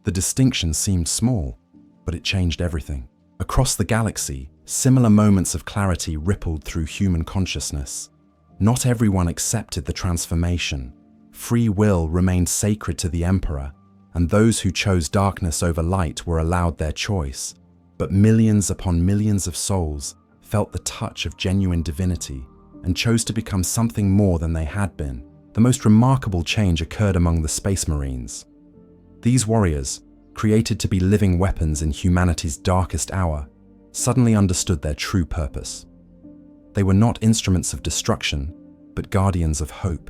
[SPEAKER 1] The distinction seemed small, but it changed everything. Across the galaxy, similar moments of clarity rippled through human consciousness. Not everyone accepted the transformation. Free will remained sacred to the Emperor, and those who chose darkness over light were allowed their choice. But millions upon millions of souls felt the touch of genuine divinity and chose to become something more than they had been. The most remarkable change occurred among the Space Marines. These warriors, created to be living weapons in humanity's darkest hour, suddenly understood their true purpose. They were not instruments of destruction, but guardians of hope.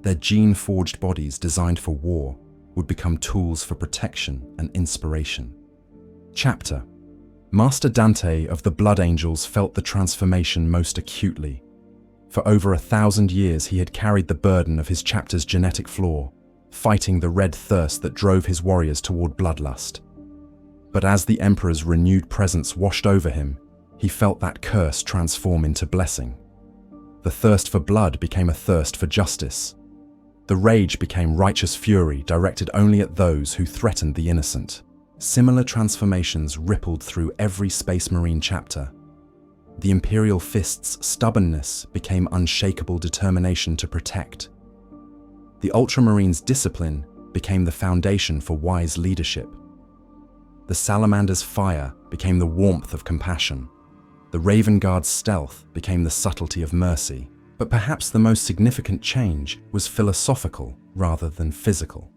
[SPEAKER 1] Their gene-forged bodies designed for war would become tools for protection and inspiration. Chapter: Master Dante of the Blood Angels felt the transformation most acutely. For over 1,000 years he had carried the burden of his chapter's genetic flaw, fighting the red thirst that drove his warriors toward bloodlust. But as the Emperor's renewed presence washed over him, he felt that curse transform into blessing. The thirst for blood became a thirst for justice. The rage became righteous fury directed only at those who threatened the innocent. Similar transformations rippled through every Space Marine chapter. The Imperial Fist's stubbornness became unshakable determination to protect. The Ultramarines' discipline became the foundation for wise leadership. The Salamander's fire became the warmth of compassion. The Raven Guard's stealth became the subtlety of mercy. But perhaps the most significant change was philosophical rather than physical.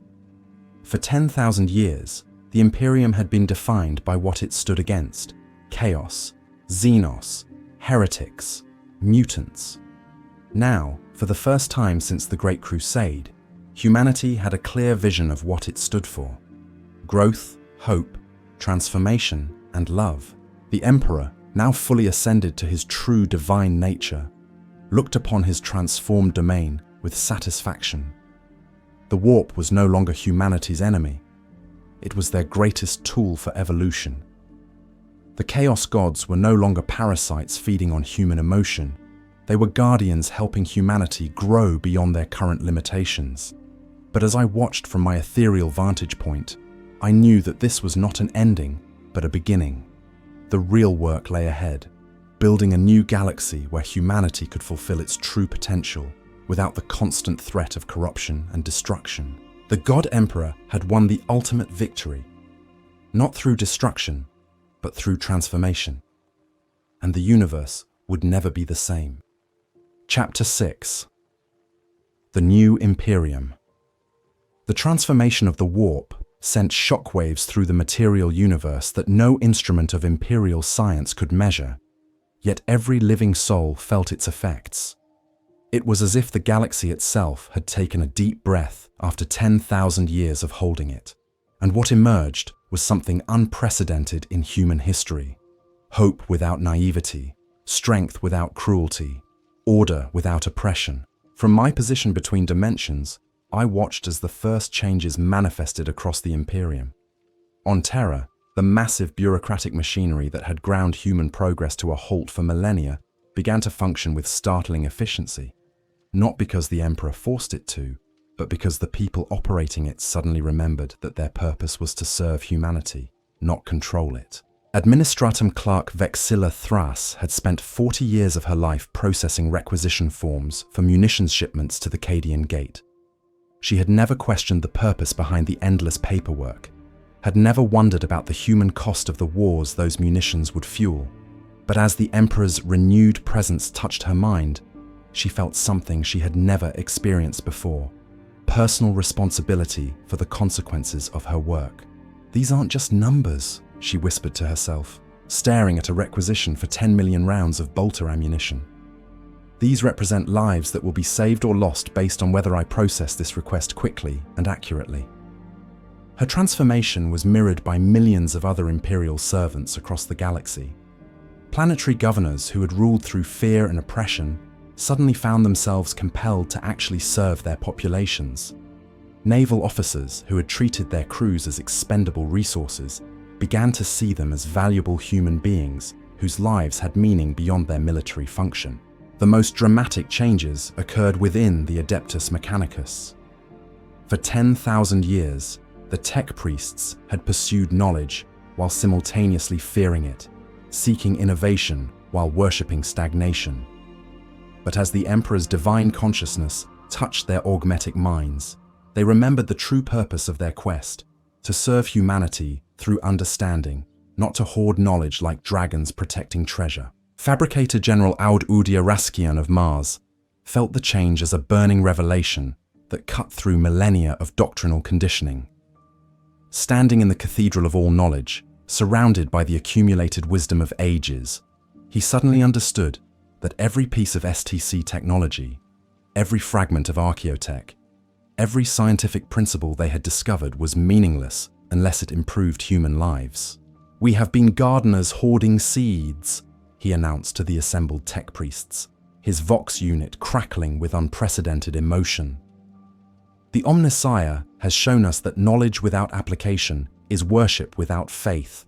[SPEAKER 1] For 10,000 years, the Imperium had been defined by what it stood against: chaos, xenos, heretics, mutants. Now, for the first time since the Great Crusade, humanity had a clear vision of what it stood for: growth, hope, transformation, and love. The Emperor, now fully ascended to his true divine nature, looked upon his transformed domain with satisfaction. The warp was no longer humanity's enemy. It was their greatest tool for evolution. The Chaos Gods were no longer parasites feeding on human emotion. They were guardians helping humanity grow beyond their current limitations. But as I watched from my ethereal vantage point, I knew that this was not an ending, but a beginning. The real work lay ahead, building a new galaxy where humanity could fulfill its true potential without the constant threat of corruption and destruction. The God Emperor had won the ultimate victory, not through destruction, but through transformation. And the universe would never be the same. Chapter 6: The New Imperium. The transformation of the warp sent shockwaves through the material universe that no instrument of imperial science could measure. Yet every living soul felt its effects. It was as if the galaxy itself had taken a deep breath after 10,000 years of holding it. And what emerged was something unprecedented in human history: hope without naivety, strength without cruelty, order without oppression. From my position between dimensions, I watched as the first changes manifested across the Imperium. On Terra, the massive bureaucratic machinery that had ground human progress to a halt for millennia began to function with startling efficiency. Not because the Emperor forced it to, but because the people operating it suddenly remembered that their purpose was to serve humanity, not control it. Administratum Clerk Vexilla Thras had spent 40 years of her life processing requisition forms for munitions shipments to the Cadian Gate. She had never questioned the purpose behind the endless paperwork, had never wondered about the human cost of the wars those munitions would fuel. But as the Emperor's renewed presence touched her mind, she felt something she had never experienced before: personal responsibility for the consequences of her work. These aren't just numbers, she whispered to herself, staring at a requisition for 10 million rounds of bolter ammunition. These represent lives that will be saved or lost based on whether I process this request quickly and accurately. Her transformation was mirrored by millions of other Imperial servants across the galaxy. Planetary governors who had ruled through fear and oppression suddenly found themselves compelled to actually serve their populations. Naval officers who had treated their crews as expendable resources began to see them as valuable human beings whose lives had meaning beyond their military function. The most dramatic changes occurred within the Adeptus Mechanicus. For 10,000 years, the tech priests had pursued knowledge while simultaneously fearing it, seeking innovation while worshipping stagnation. But as the Emperor's divine consciousness touched their augmetic minds, they remembered the true purpose of their quest: to serve humanity through understanding, not to hoard knowledge like dragons protecting treasure. Fabricator General Aud-Udia Raskian of Mars felt the change as a burning revelation that cut through millennia of doctrinal conditioning. Standing in the Cathedral of All Knowledge, surrounded by the accumulated wisdom of ages, he suddenly understood that every piece of STC technology, every fragment of archaeotech, every scientific principle they had discovered was meaningless unless it improved human lives. "We have been gardeners hoarding seeds," he announced to the assembled tech priests, his Vox unit crackling with unprecedented emotion. "The Omnissiah has shown us that knowledge without application is worship without faith.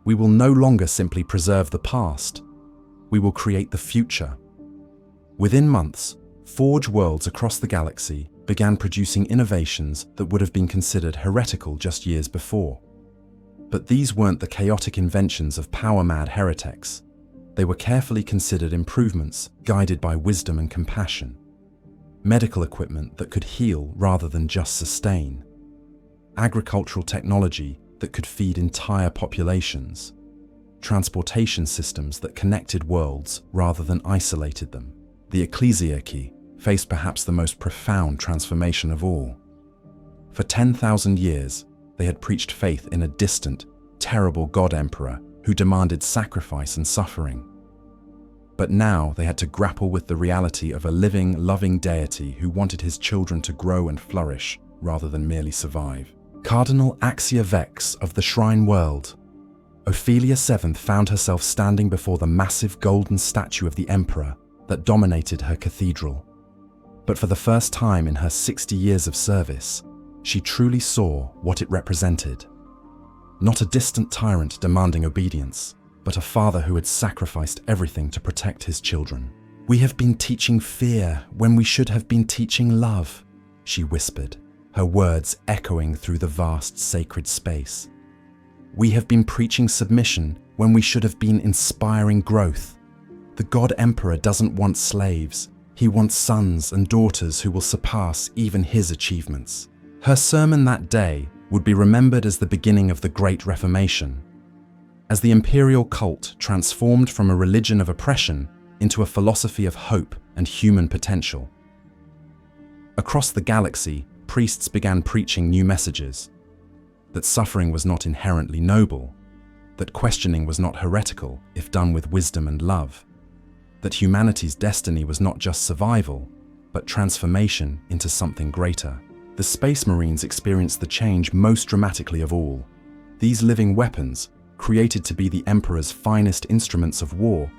[SPEAKER 1] We will no longer simply preserve the past. We will create the future." Within months, Forge worlds across the galaxy began producing innovations that would have been considered heretical just years before. But these weren't the chaotic inventions of power-mad heretics. They were carefully considered improvements guided by wisdom and compassion. Medical equipment that could heal rather than just sustain. Agricultural technology that could feed entire populations. Transportation systems that connected worlds rather than isolated them. The Ecclesiarchy faced perhaps the most profound transformation of all. For 10,000 years, they had preached faith in a distant, terrible God-Emperor who demanded sacrifice and suffering. But now they had to grapple with the reality of a living, loving deity who wanted his children to grow and flourish rather than merely survive. Cardinal Axia Vex of the Shrine World. Ophelia VII found herself standing before the massive golden statue of the Emperor that dominated her cathedral. But for the first time in her 60 years of service, she truly saw what it represented. Not a distant tyrant demanding obedience, but a father who had sacrificed everything to protect his children. "We have been teaching fear when we should have been teaching love," she whispered, her words echoing through the vast sacred space. "We have been preaching submission when we should have been inspiring growth. The God Emperor doesn't want slaves. He wants sons and daughters who will surpass even his achievements." Her sermon that day would be remembered as the beginning of the Great Reformation, as the imperial cult transformed from a religion of oppression into a philosophy of hope and human potential. Across the galaxy, priests began preaching new messages: that suffering was not inherently noble, that questioning was not heretical if done with wisdom and love, that humanity's destiny was not just survival, but transformation into something greater. The Space Marines experienced the change most dramatically of all. These living weapons, created to be the Emperor's finest instruments of war,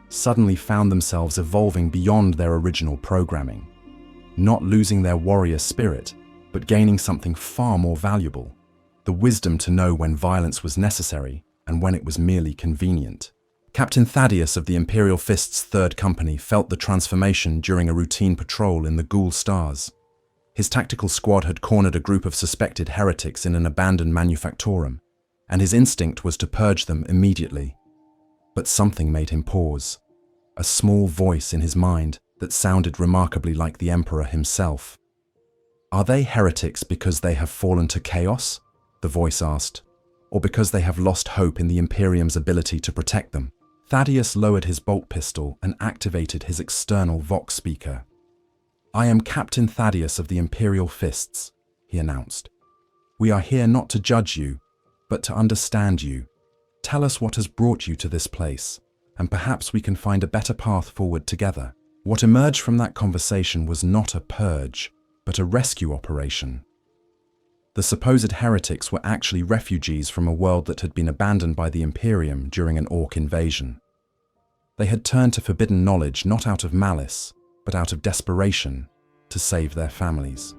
[SPEAKER 1] suddenly found themselves evolving beyond their original programming, not losing their warrior spirit, but gaining something far more valuable: the wisdom to know when violence was necessary and when it was merely convenient. Captain Thaddeus of the Imperial Fist's Third Company felt the transformation during a routine patrol in the Ghoul Stars. His tactical squad had cornered a group of suspected heretics in an abandoned manufactorum, and his instinct was to purge them immediately. But something made him pause, a small voice in his mind that sounded remarkably like the Emperor himself. "Are they heretics because they have fallen to chaos?" the voice asked, "or because they have lost hope in the Imperium's ability to protect them?" Thaddeus lowered his bolt pistol and activated his external Vox speaker. "I am Captain Thaddeus of the Imperial Fists," he announced. "We are here not to judge you, but to understand you. Tell us what has brought you to this place, and perhaps we can find a better path forward together." What emerged from that conversation was not a purge, but a rescue operation. The supposed heretics were actually refugees from a world that had been abandoned by the Imperium during an Orc invasion. They had turned to forbidden knowledge not out of malice, but out of desperation, to save their families.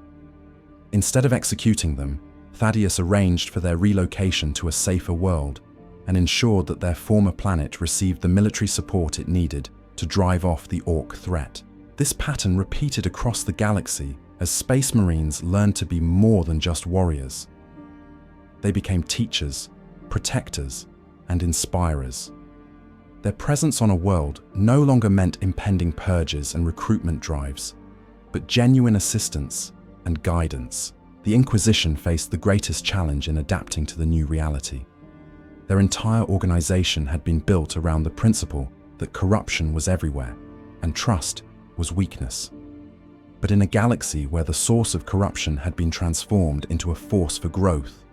[SPEAKER 1] Instead of executing them, Thaddeus arranged for their relocation to a safer world and ensured that their former planet received the military support it needed to drive off the Orc threat. This pattern repeated across the galaxy as Space Marines learned to be more than just warriors. They became teachers, protectors, and inspirers. Their presence on a world no longer meant impending purges and recruitment drives, but genuine assistance and guidance. The Inquisition faced the greatest challenge in adapting to the new reality. Their entire organization had been built around the principle that corruption was everywhere and trust was weakness. But in a galaxy where the source of corruption had been transformed into a force for growth,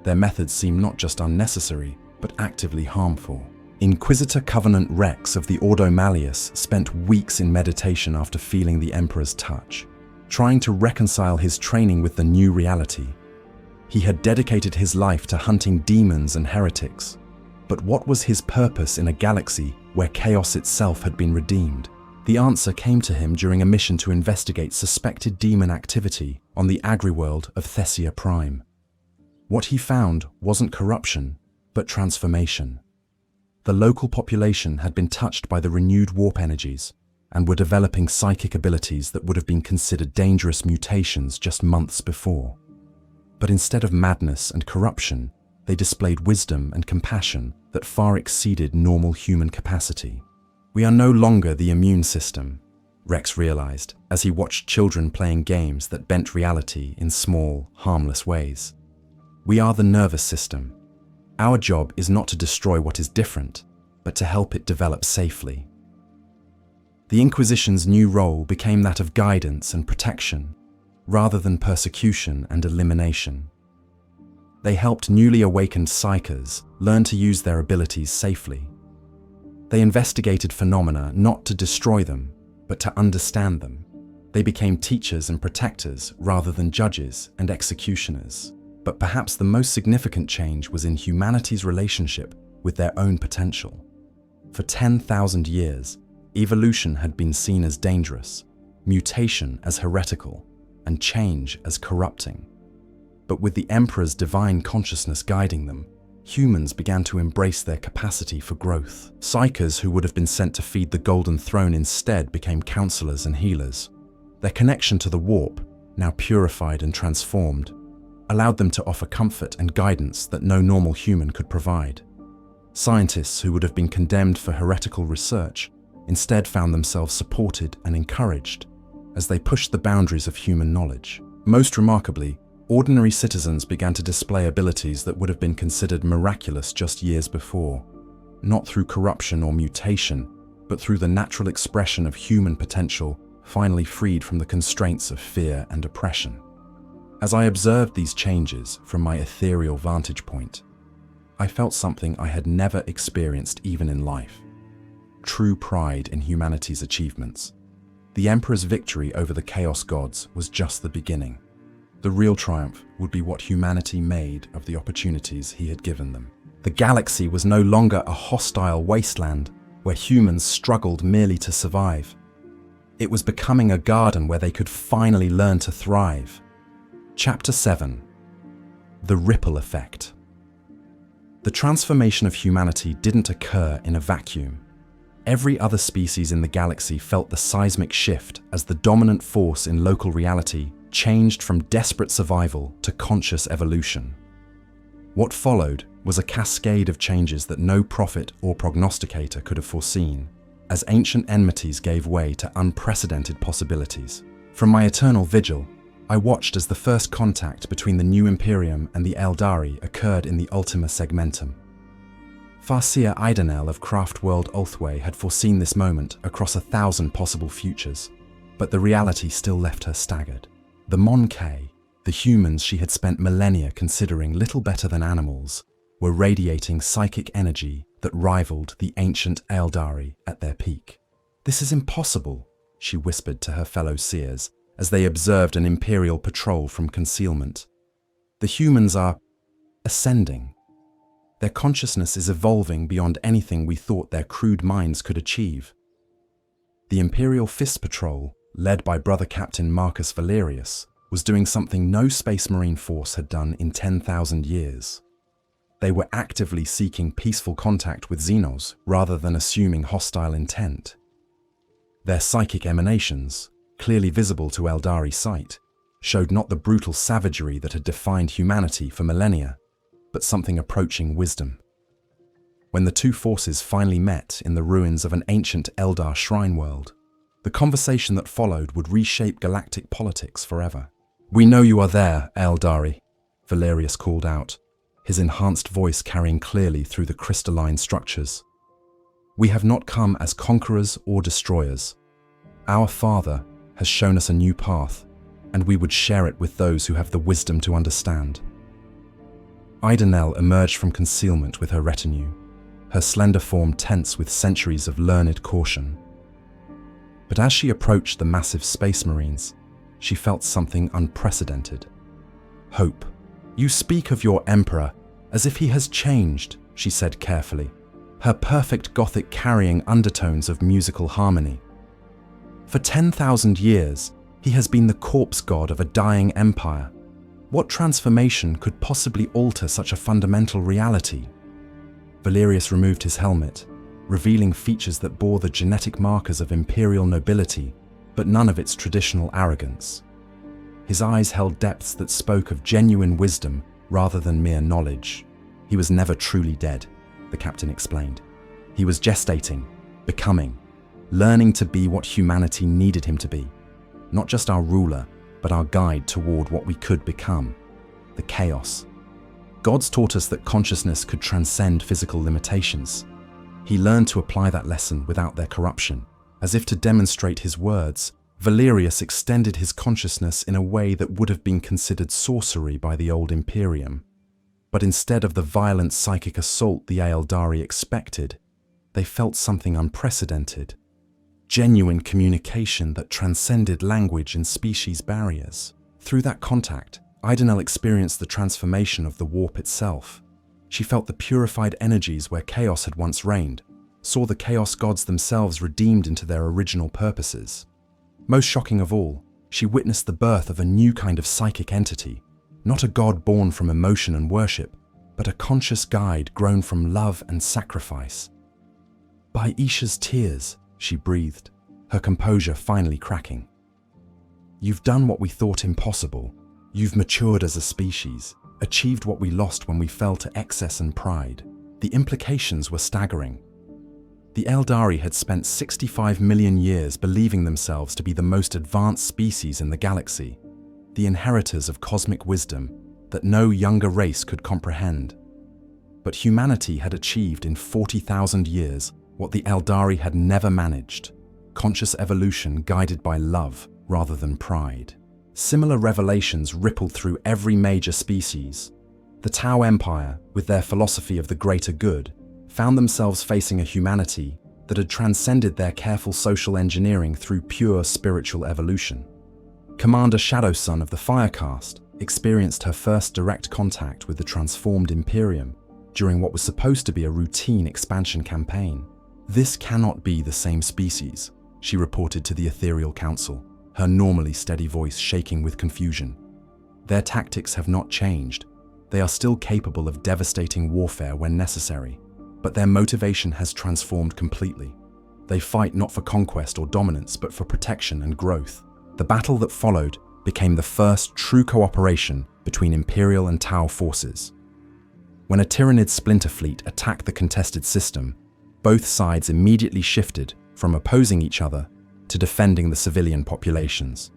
[SPEAKER 1] their methods seemed not just unnecessary, but actively harmful. Inquisitor Covenant Rex of the Ordo Malleus spent weeks in meditation after feeling the Emperor's touch, trying to reconcile his training with the new reality. He had dedicated his life to hunting demons and heretics, but what was his purpose in a galaxy where chaos itself had been redeemed? The answer came to him during a mission to investigate suspected demon activity on the agri-world of Thessia Prime. What he found wasn't corruption, but transformation. The local population had been touched by the renewed warp energies and were developing psychic abilities that would have been considered dangerous mutations just months before. But instead of madness and corruption, they displayed wisdom and compassion that far exceeded normal human capacity. "We are no longer the immune system," Rex realized as he watched children playing games that bent reality in small, harmless ways. "We are the nervous system. Our job is not to destroy what is different, but to help it develop safely." The Inquisition's new role became that of guidance and protection, rather than persecution and elimination. They helped newly awakened psykers learn to use their abilities safely. They investigated phenomena not to destroy them, but to understand them. They became teachers and protectors rather than judges and executioners. But perhaps the most significant change was in humanity's relationship with their own potential. For 10,000 years, evolution had been seen as dangerous, mutation as heretical, and change as corrupting. But with the Emperor's divine consciousness guiding them, humans began to embrace their capacity for growth. Psykers who would have been sent to feed the Golden Throne instead became counselors and healers. Their connection to the warp, now purified and transformed, allowed them to offer comfort and guidance that no normal human could provide. Scientists who would have been condemned for heretical research instead found themselves supported and encouraged as they pushed the boundaries of human knowledge. Most remarkably, ordinary citizens began to display abilities that would have been considered miraculous just years before, not through corruption or mutation, but through the natural expression of human potential, finally freed from the constraints of fear and oppression. As I observed these changes from my ethereal vantage point, I felt something I had never experienced even in life: true pride in humanity's achievements. The Emperor's victory over the Chaos Gods was just the beginning. The real triumph would be what humanity made of the opportunities he had given them. The galaxy was no longer a hostile wasteland where humans struggled merely to survive. It was becoming a garden where they could finally learn to thrive. Chapter 7: The Ripple Effect. The transformation of humanity didn't occur in a vacuum. Every other species in the galaxy felt the seismic shift as the dominant force in local reality changed from desperate survival to conscious evolution. What followed was a cascade of changes that no prophet or prognosticator could have foreseen, as ancient enmities gave way to unprecedented possibilities. From my eternal vigil, I watched as the first contact between the new Imperium and the Eldari occurred in the Ultima Segmentum. Farseer Idanel of Craftworld Ulthway had foreseen this moment across 1,000 possible futures, but the reality still left her staggered. The Mon-K, the humans she had spent millennia considering little better than animals, were radiating psychic energy that rivaled the ancient Eldari at their peak. "This is impossible," she whispered to her fellow seers as they observed an Imperial patrol from concealment. "The humans are ascending. Their consciousness is evolving beyond anything we thought their crude minds could achieve." The Imperial Fist Patrol, led by Brother Captain Marcus Valerius, was doing something no Space Marine force had done in 10,000 years. They were actively seeking peaceful contact with Xenos rather than assuming hostile intent. Their psychic emanations, clearly visible to Eldari sight, showed not the brutal savagery that had defined humanity for millennia, but something approaching wisdom. When the two forces finally met in the ruins of an ancient Eldar shrine world, the conversation that followed would reshape galactic politics forever. "We know you are there, Eldari," Valerius called out, his enhanced voice carrying clearly through the crystalline structures. "We have not come as conquerors or destroyers. Our Father has shown us a new path, and we would share it with those who have the wisdom to understand." Idenel emerged from concealment with her retinue, her slender form tense with centuries of learned caution. But as she approached the massive Space Marines, she felt something unprecedented. Hope. "You speak of your Emperor as if he has changed," she said carefully, her perfect Gothic carrying undertones of musical harmony. "For 10,000 years, he has been the corpse god of a dying empire. What transformation could possibly alter such a fundamental reality?" Valerius removed his helmet, revealing features that bore the genetic markers of imperial nobility, but none of its traditional arrogance. His eyes held depths that spoke of genuine wisdom rather than mere knowledge. "He was never truly dead," the captain explained. "He was gestating, becoming, learning to be what humanity needed him to be. Not just our ruler, but our guide toward what we could become, the chaos. Gods taught us that consciousness could transcend physical limitations. He learned to apply that lesson without their corruption. As if to demonstrate his words, Valerius extended his consciousness in a way that would have been considered sorcery by the old Imperium. But instead of the violent psychic assault the Eldari expected, they felt something unprecedented. Genuine communication that transcended language and species barriers. Through that contact, Idenel experienced the transformation of the warp itself. She felt the purified energies where chaos had once reigned, saw the chaos gods themselves redeemed into their original purposes. Most shocking of all, she witnessed the birth of a new kind of psychic entity, not a god born from emotion and worship, but a conscious guide grown from love and sacrifice. "By Isha's tears," she breathed, her composure finally cracking. "You've done what we thought impossible. You've matured as a species, achieved what we lost when we fell to excess and pride." The implications were staggering. The Eldari had spent 65 million years believing themselves to be the most advanced species in the galaxy, the inheritors of cosmic wisdom that no younger race could comprehend. But humanity had achieved in 40,000 years what the Eldari had never managed: conscious evolution guided by love rather than pride. Similar revelations rippled through every major species. The Tau Empire, with their philosophy of the greater good, found themselves facing a humanity that had transcended their careful social engineering through pure spiritual evolution. Commander Shadowsun of the Firecaste experienced her first direct contact with the transformed Imperium during what was supposed to be a routine expansion campaign. "This cannot be the same species," she reported to the Ethereal Council, her normally steady voice shaking with confusion. "Their tactics have not changed. They are still capable of devastating warfare when necessary, but their motivation has transformed completely. They fight not for conquest or dominance, but for protection and growth." The battle that followed became the first true cooperation between Imperial and Tau forces. When a Tyranid splinter fleet attacked the contested system, both sides immediately shifted from opposing each other to defending the civilian populations.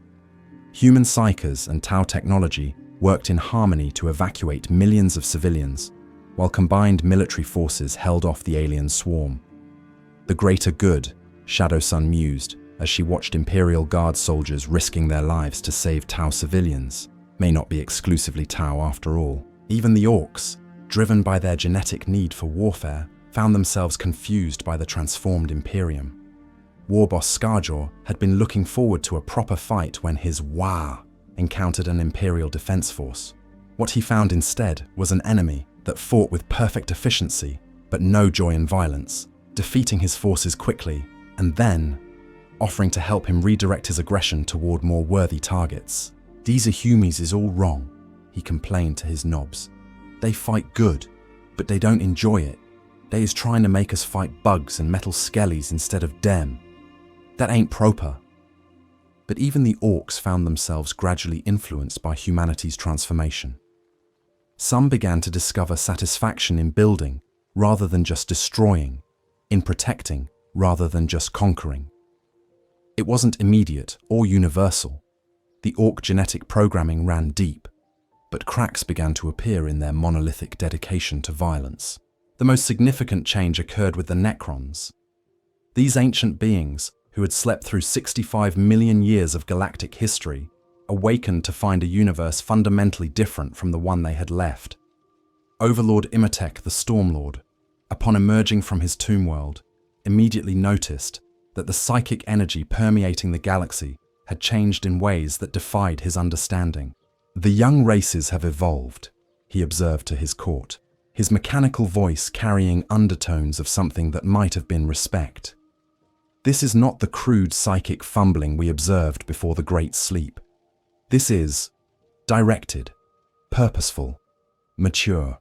[SPEAKER 1] Human psykers and Tau technology worked in harmony to evacuate millions of civilians, while combined military forces held off the alien swarm. "The greater good," Shadowsun mused as she watched Imperial Guard soldiers risking their lives to save Tau civilians, "may not be exclusively Tau after all. Even the Orcs, driven by their genetic need for warfare, found themselves confused by the transformed Imperium. Warboss Scarjaw had been looking forward to a proper fight when his Wah encountered an Imperial defense force. What he found instead was an enemy that fought with perfect efficiency, but no joy in violence, defeating his forces quickly, and then offering to help him redirect his aggression toward more worthy targets. "These Ahumis is all wrong," he complained to his nobs. "They fight good, but they don't enjoy it. They is trying to make us fight bugs and metal skellies instead of dem. That ain't proper." But even the orcs found themselves gradually influenced by humanity's transformation. Some began to discover satisfaction in building rather than just destroying, in protecting rather than just conquering. It wasn't immediate or universal. The orc genetic programming ran deep, but cracks began to appear in their monolithic dedication to violence. The most significant change occurred with the Necrons. These ancient beings, who had slept through 65 million years of galactic history, awakened to find a universe fundamentally different from the one they had left. Overlord Imhotep the Stormlord, upon emerging from his tomb world, immediately noticed that the psychic energy permeating the galaxy had changed in ways that defied his understanding. "The young races have evolved," he observed to his court, his mechanical voice carrying undertones of something that might have been respect. "This is not the crude psychic fumbling we observed before the Great Sleep. This is directed, purposeful, mature."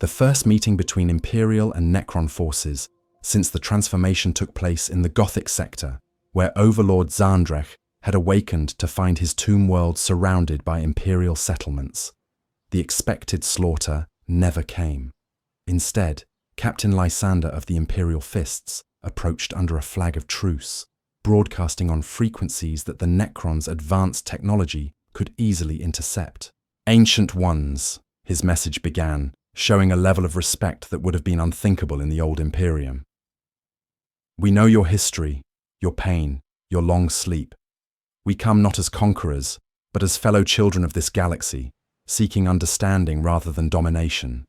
[SPEAKER 1] The first meeting between Imperial and Necron forces since the transformation took place in the Gothic sector, where Overlord Tzeentch had awakened to find his tomb world surrounded by Imperial settlements. The expected slaughter never came. Instead, Captain Lysander of the Imperial Fists approached under a flag of truce, broadcasting on frequencies that the Necrons' advanced technology could easily intercept. "Ancient Ones," his message began, showing a level of respect that would have been unthinkable in the old Imperium. "We know your history, your pain, your long sleep. We come not as conquerors, but as fellow children of this galaxy, seeking understanding rather than domination."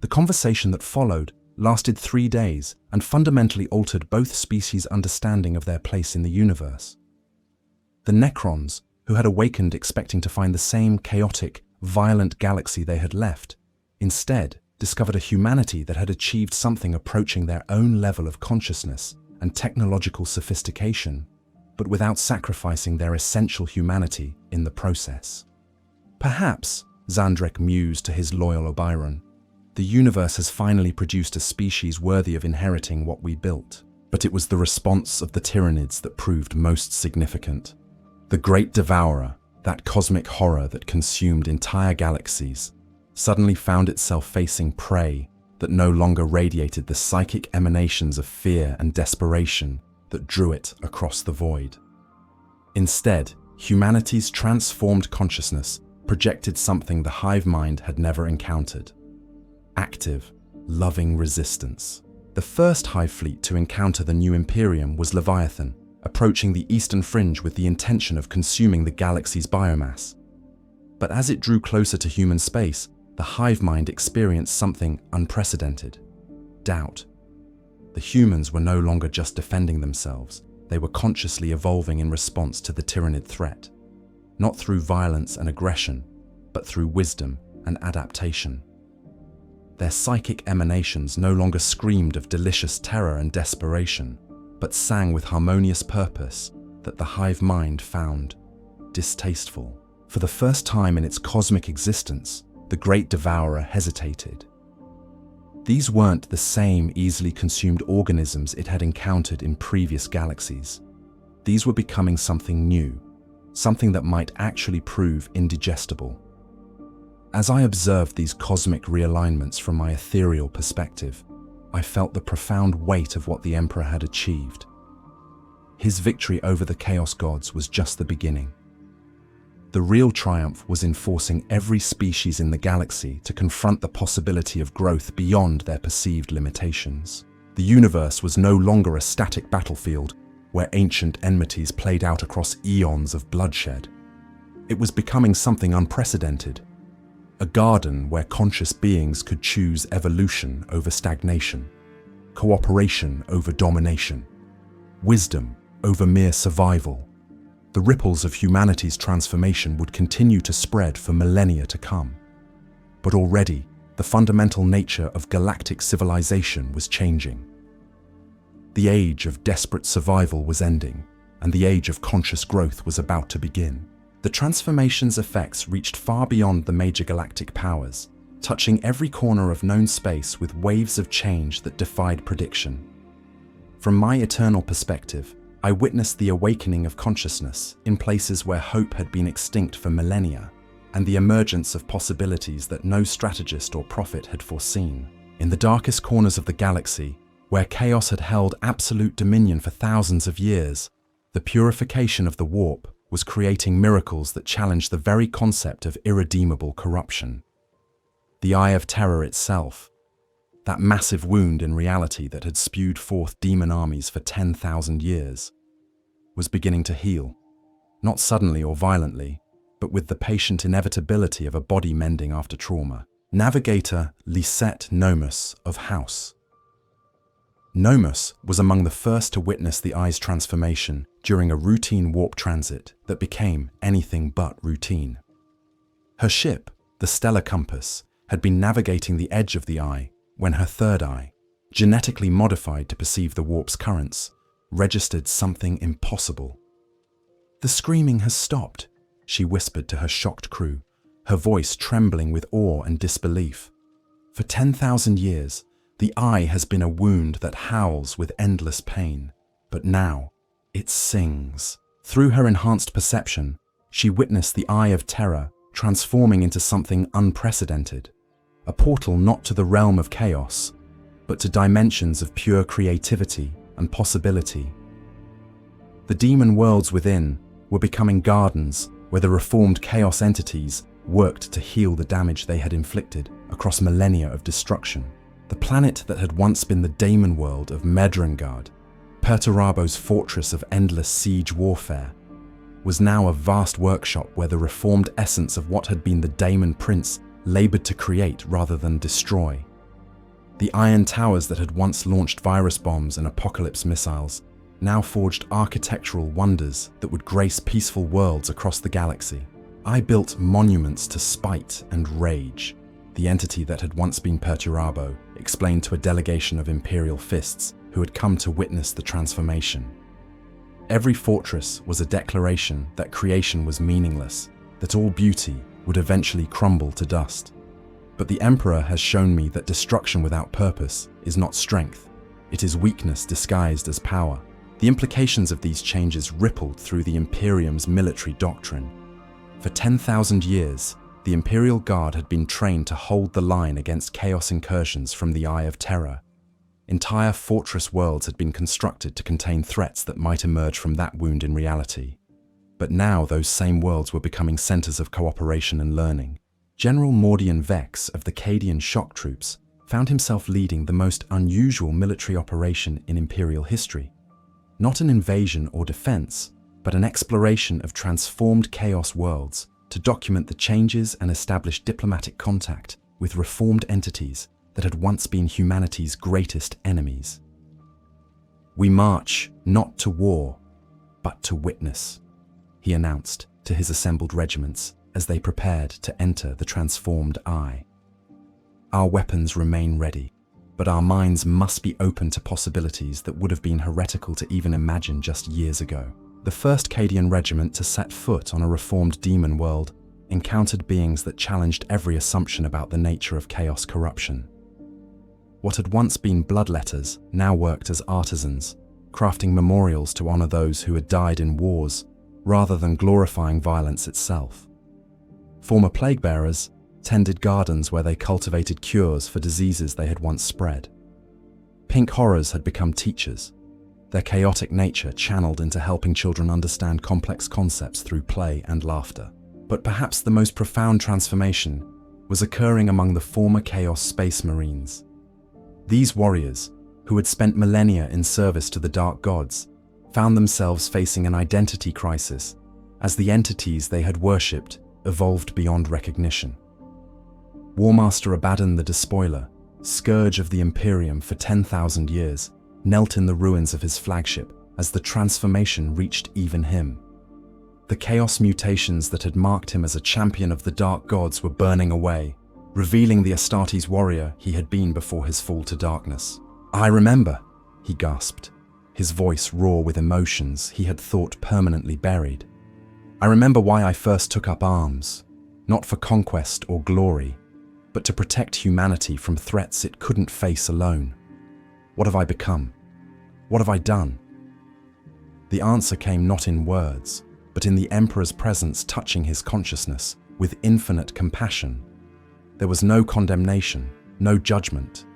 [SPEAKER 1] The conversation that followed lasted 3 days and fundamentally altered both species' understanding of their place in the universe. The Necrons, who had awakened expecting to find the same chaotic, violent galaxy they had left, instead discovered a humanity that had achieved something approaching their own level of consciousness and technological sophistication, but without sacrificing their essential humanity in the process. "Perhaps," Tzeentch mused to his loyal Obyron, "the universe has finally produced a species worthy of inheriting what we built." But it was the response of the Tyranids that proved most significant. The Great Devourer, that cosmic horror that consumed entire galaxies, suddenly found itself facing prey that no longer radiated the psychic emanations of fear and desperation that drew it across the void. Instead, humanity's transformed consciousness projected something the hive mind had never encountered: active, loving resistance. The first hive fleet to encounter the new Imperium was Leviathan, approaching the eastern fringe with the intention of consuming the galaxy's biomass. But as it drew closer to human space, the hive mind experienced something unprecedented: doubt. The humans were no longer just defending themselves, they were consciously evolving in response to the Tyranid threat, not through violence and aggression, but through wisdom and adaptation. Their psychic emanations no longer screamed of delicious terror and desperation, but sang with harmonious purpose that the hive mind found distasteful. For the first time in its cosmic existence, the Great Devourer hesitated. These weren't the same easily consumed organisms it had encountered in previous galaxies. These were becoming something new, something that might actually prove indigestible. As I observed these cosmic realignments from my ethereal perspective, I felt the profound weight of what the Emperor had achieved. His victory over the Chaos Gods was just the beginning. The real triumph was in forcing every species in the galaxy to confront the possibility of growth beyond their perceived limitations. The universe was no longer a static battlefield where ancient enmities played out across eons of bloodshed. It was becoming something unprecedented, a garden where conscious beings could choose evolution over stagnation, cooperation over domination, wisdom over mere survival. The ripples of humanity's transformation would continue to spread for millennia to come. But already, the fundamental nature of galactic civilization was changing. The age of desperate survival was ending, and the age of conscious growth was about to begin. The transformation's effects reached far beyond the major galactic powers, touching every corner of known space with waves of change that defied prediction. From my eternal perspective, I witnessed the awakening of consciousness in places where hope had been extinct for millennia, and the emergence of possibilities that no strategist or prophet had foreseen. In the darkest corners of the galaxy, where chaos had held absolute dominion for thousands of years, the purification of the warp was creating miracles that challenged the very concept of irredeemable corruption. The Eye of Terror itself, that massive wound in reality that had spewed forth demon armies for 10,000 years, was beginning to heal, not suddenly or violently, but with the patient inevitability of a body mending after trauma. Navigator Lisette Nomus of House. Nomus was among the first to witness the Eye's transformation during a routine warp transit that became anything but routine. Her ship, the Stellar Compass, had been navigating the edge of the Eye when her third eye, genetically modified to perceive the warp's currents, registered something impossible. "The screaming has stopped," she whispered to her shocked crew, her voice trembling with awe and disbelief. "For 10,000 years, the Eye has been a wound that howls with endless pain, but now it sings." Through her enhanced perception, she witnessed the Eye of Terror transforming into something unprecedented, a portal not to the realm of chaos, but to dimensions of pure creativity and possibility. The demon worlds within were becoming gardens where the reformed chaos entities worked to heal the damage they had inflicted across millennia of destruction. The planet that had once been the daemon world of Medrengard, Perturabo's fortress of endless siege warfare, was now a vast workshop where the reformed essence of what had been the daemon prince labored to create rather than destroy. The iron towers that had once launched virus bombs and apocalypse missiles now forged architectural wonders that would grace peaceful worlds across the galaxy. I built monuments to spite and rage, the entity that had once been Perturabo explained to a delegation of Imperial fists who had come to witness the transformation. Every fortress was a declaration that creation was meaningless, that all beauty would eventually crumble to dust. But the Emperor has shown me that destruction without purpose is not strength, it is weakness disguised as power. The implications of these changes rippled through the Imperium's military doctrine. For 10,000 years, the Imperial Guard had been trained to hold the line against chaos incursions from the Eye of Terror. Entire fortress worlds had been constructed to contain threats that might emerge from that wound in reality. But now those same worlds were becoming centers of cooperation and learning. General Mordian Vex of the Cadian shock troops found himself leading the most unusual military operation in Imperial history. Not an invasion or defense, but an exploration of transformed chaos worlds to document the changes and establish diplomatic contact with reformed entities that had once been humanity's greatest enemies. "We march not to war, but to witness," he announced to his assembled regiments as they prepared to enter the transformed Eye. "Our weapons remain ready, but our minds must be open to possibilities that would have been heretical to even imagine just years ago." The first Cadian regiment to set foot on a reformed demon world encountered beings that challenged every assumption about the nature of chaos corruption. What had once been bloodletters now worked as artisans, crafting memorials to honor those who had died in wars, rather than glorifying violence itself. Former plague-bearers tended gardens where they cultivated cures for diseases they had once spread. Pink horrors had become teachers, their chaotic nature channeled into helping children understand complex concepts through play and laughter. But perhaps the most profound transformation was occurring among the former Chaos Space Marines. These warriors, who had spent millennia in service to the Dark Gods, found themselves facing an identity crisis as the entities they had worshipped evolved beyond recognition. Warmaster Abaddon the Despoiler, scourge of the Imperium for 10,000 years, knelt in the ruins of his flagship as the transformation reached even him. The chaos mutations that had marked him as a champion of the dark gods were burning away, revealing the Astartes warrior he had been before his fall to darkness. "I remember," he gasped, his voice raw with emotions he had thought permanently buried. "I remember why I first took up arms, not for conquest or glory, but to protect humanity from threats it couldn't face alone. What have I become? What have I done?" The answer came not in words, but in the Emperor's presence touching his consciousness with infinite compassion. There was no condemnation, no judgment,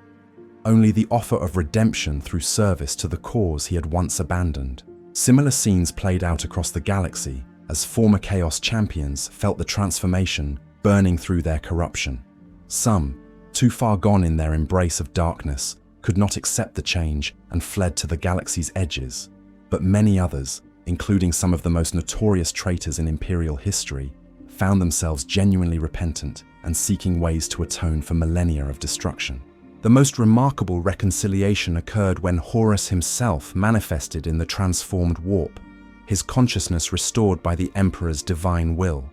[SPEAKER 1] only the offer of redemption through service to the cause he had once abandoned. Similar scenes played out across the galaxy as former Chaos champions felt the transformation burning through their corruption. Some, too far gone in their embrace of darkness, could not accept the change and fled to the galaxy's edges, but many others, including some of the most notorious traitors in Imperial history, found themselves genuinely repentant and seeking ways to atone for millennia of destruction. The most remarkable reconciliation occurred when Horus himself manifested in the transformed warp, his consciousness restored by the Emperor's divine will.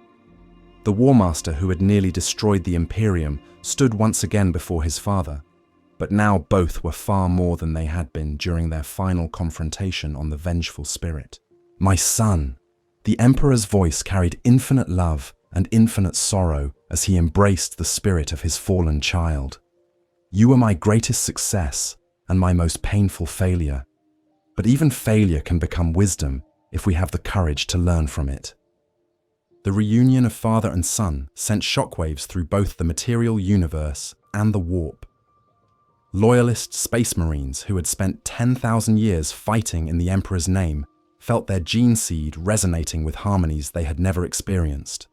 [SPEAKER 1] The Warmaster who had nearly destroyed the Imperium stood once again before his father, but now both were far more than they had been during their final confrontation on the vengeful spirit. "My son," the Emperor's voice carried infinite love and infinite sorrow as he embraced the spirit of his fallen child. "You were my greatest success and my most painful failure, but even failure can become wisdom if we have the courage to learn from it." The reunion of father and son sent shockwaves through both the material universe and the warp. Loyalist space marines who had spent 10,000 years fighting in the Emperor's name felt their gene seed resonating with harmonies they had never experienced.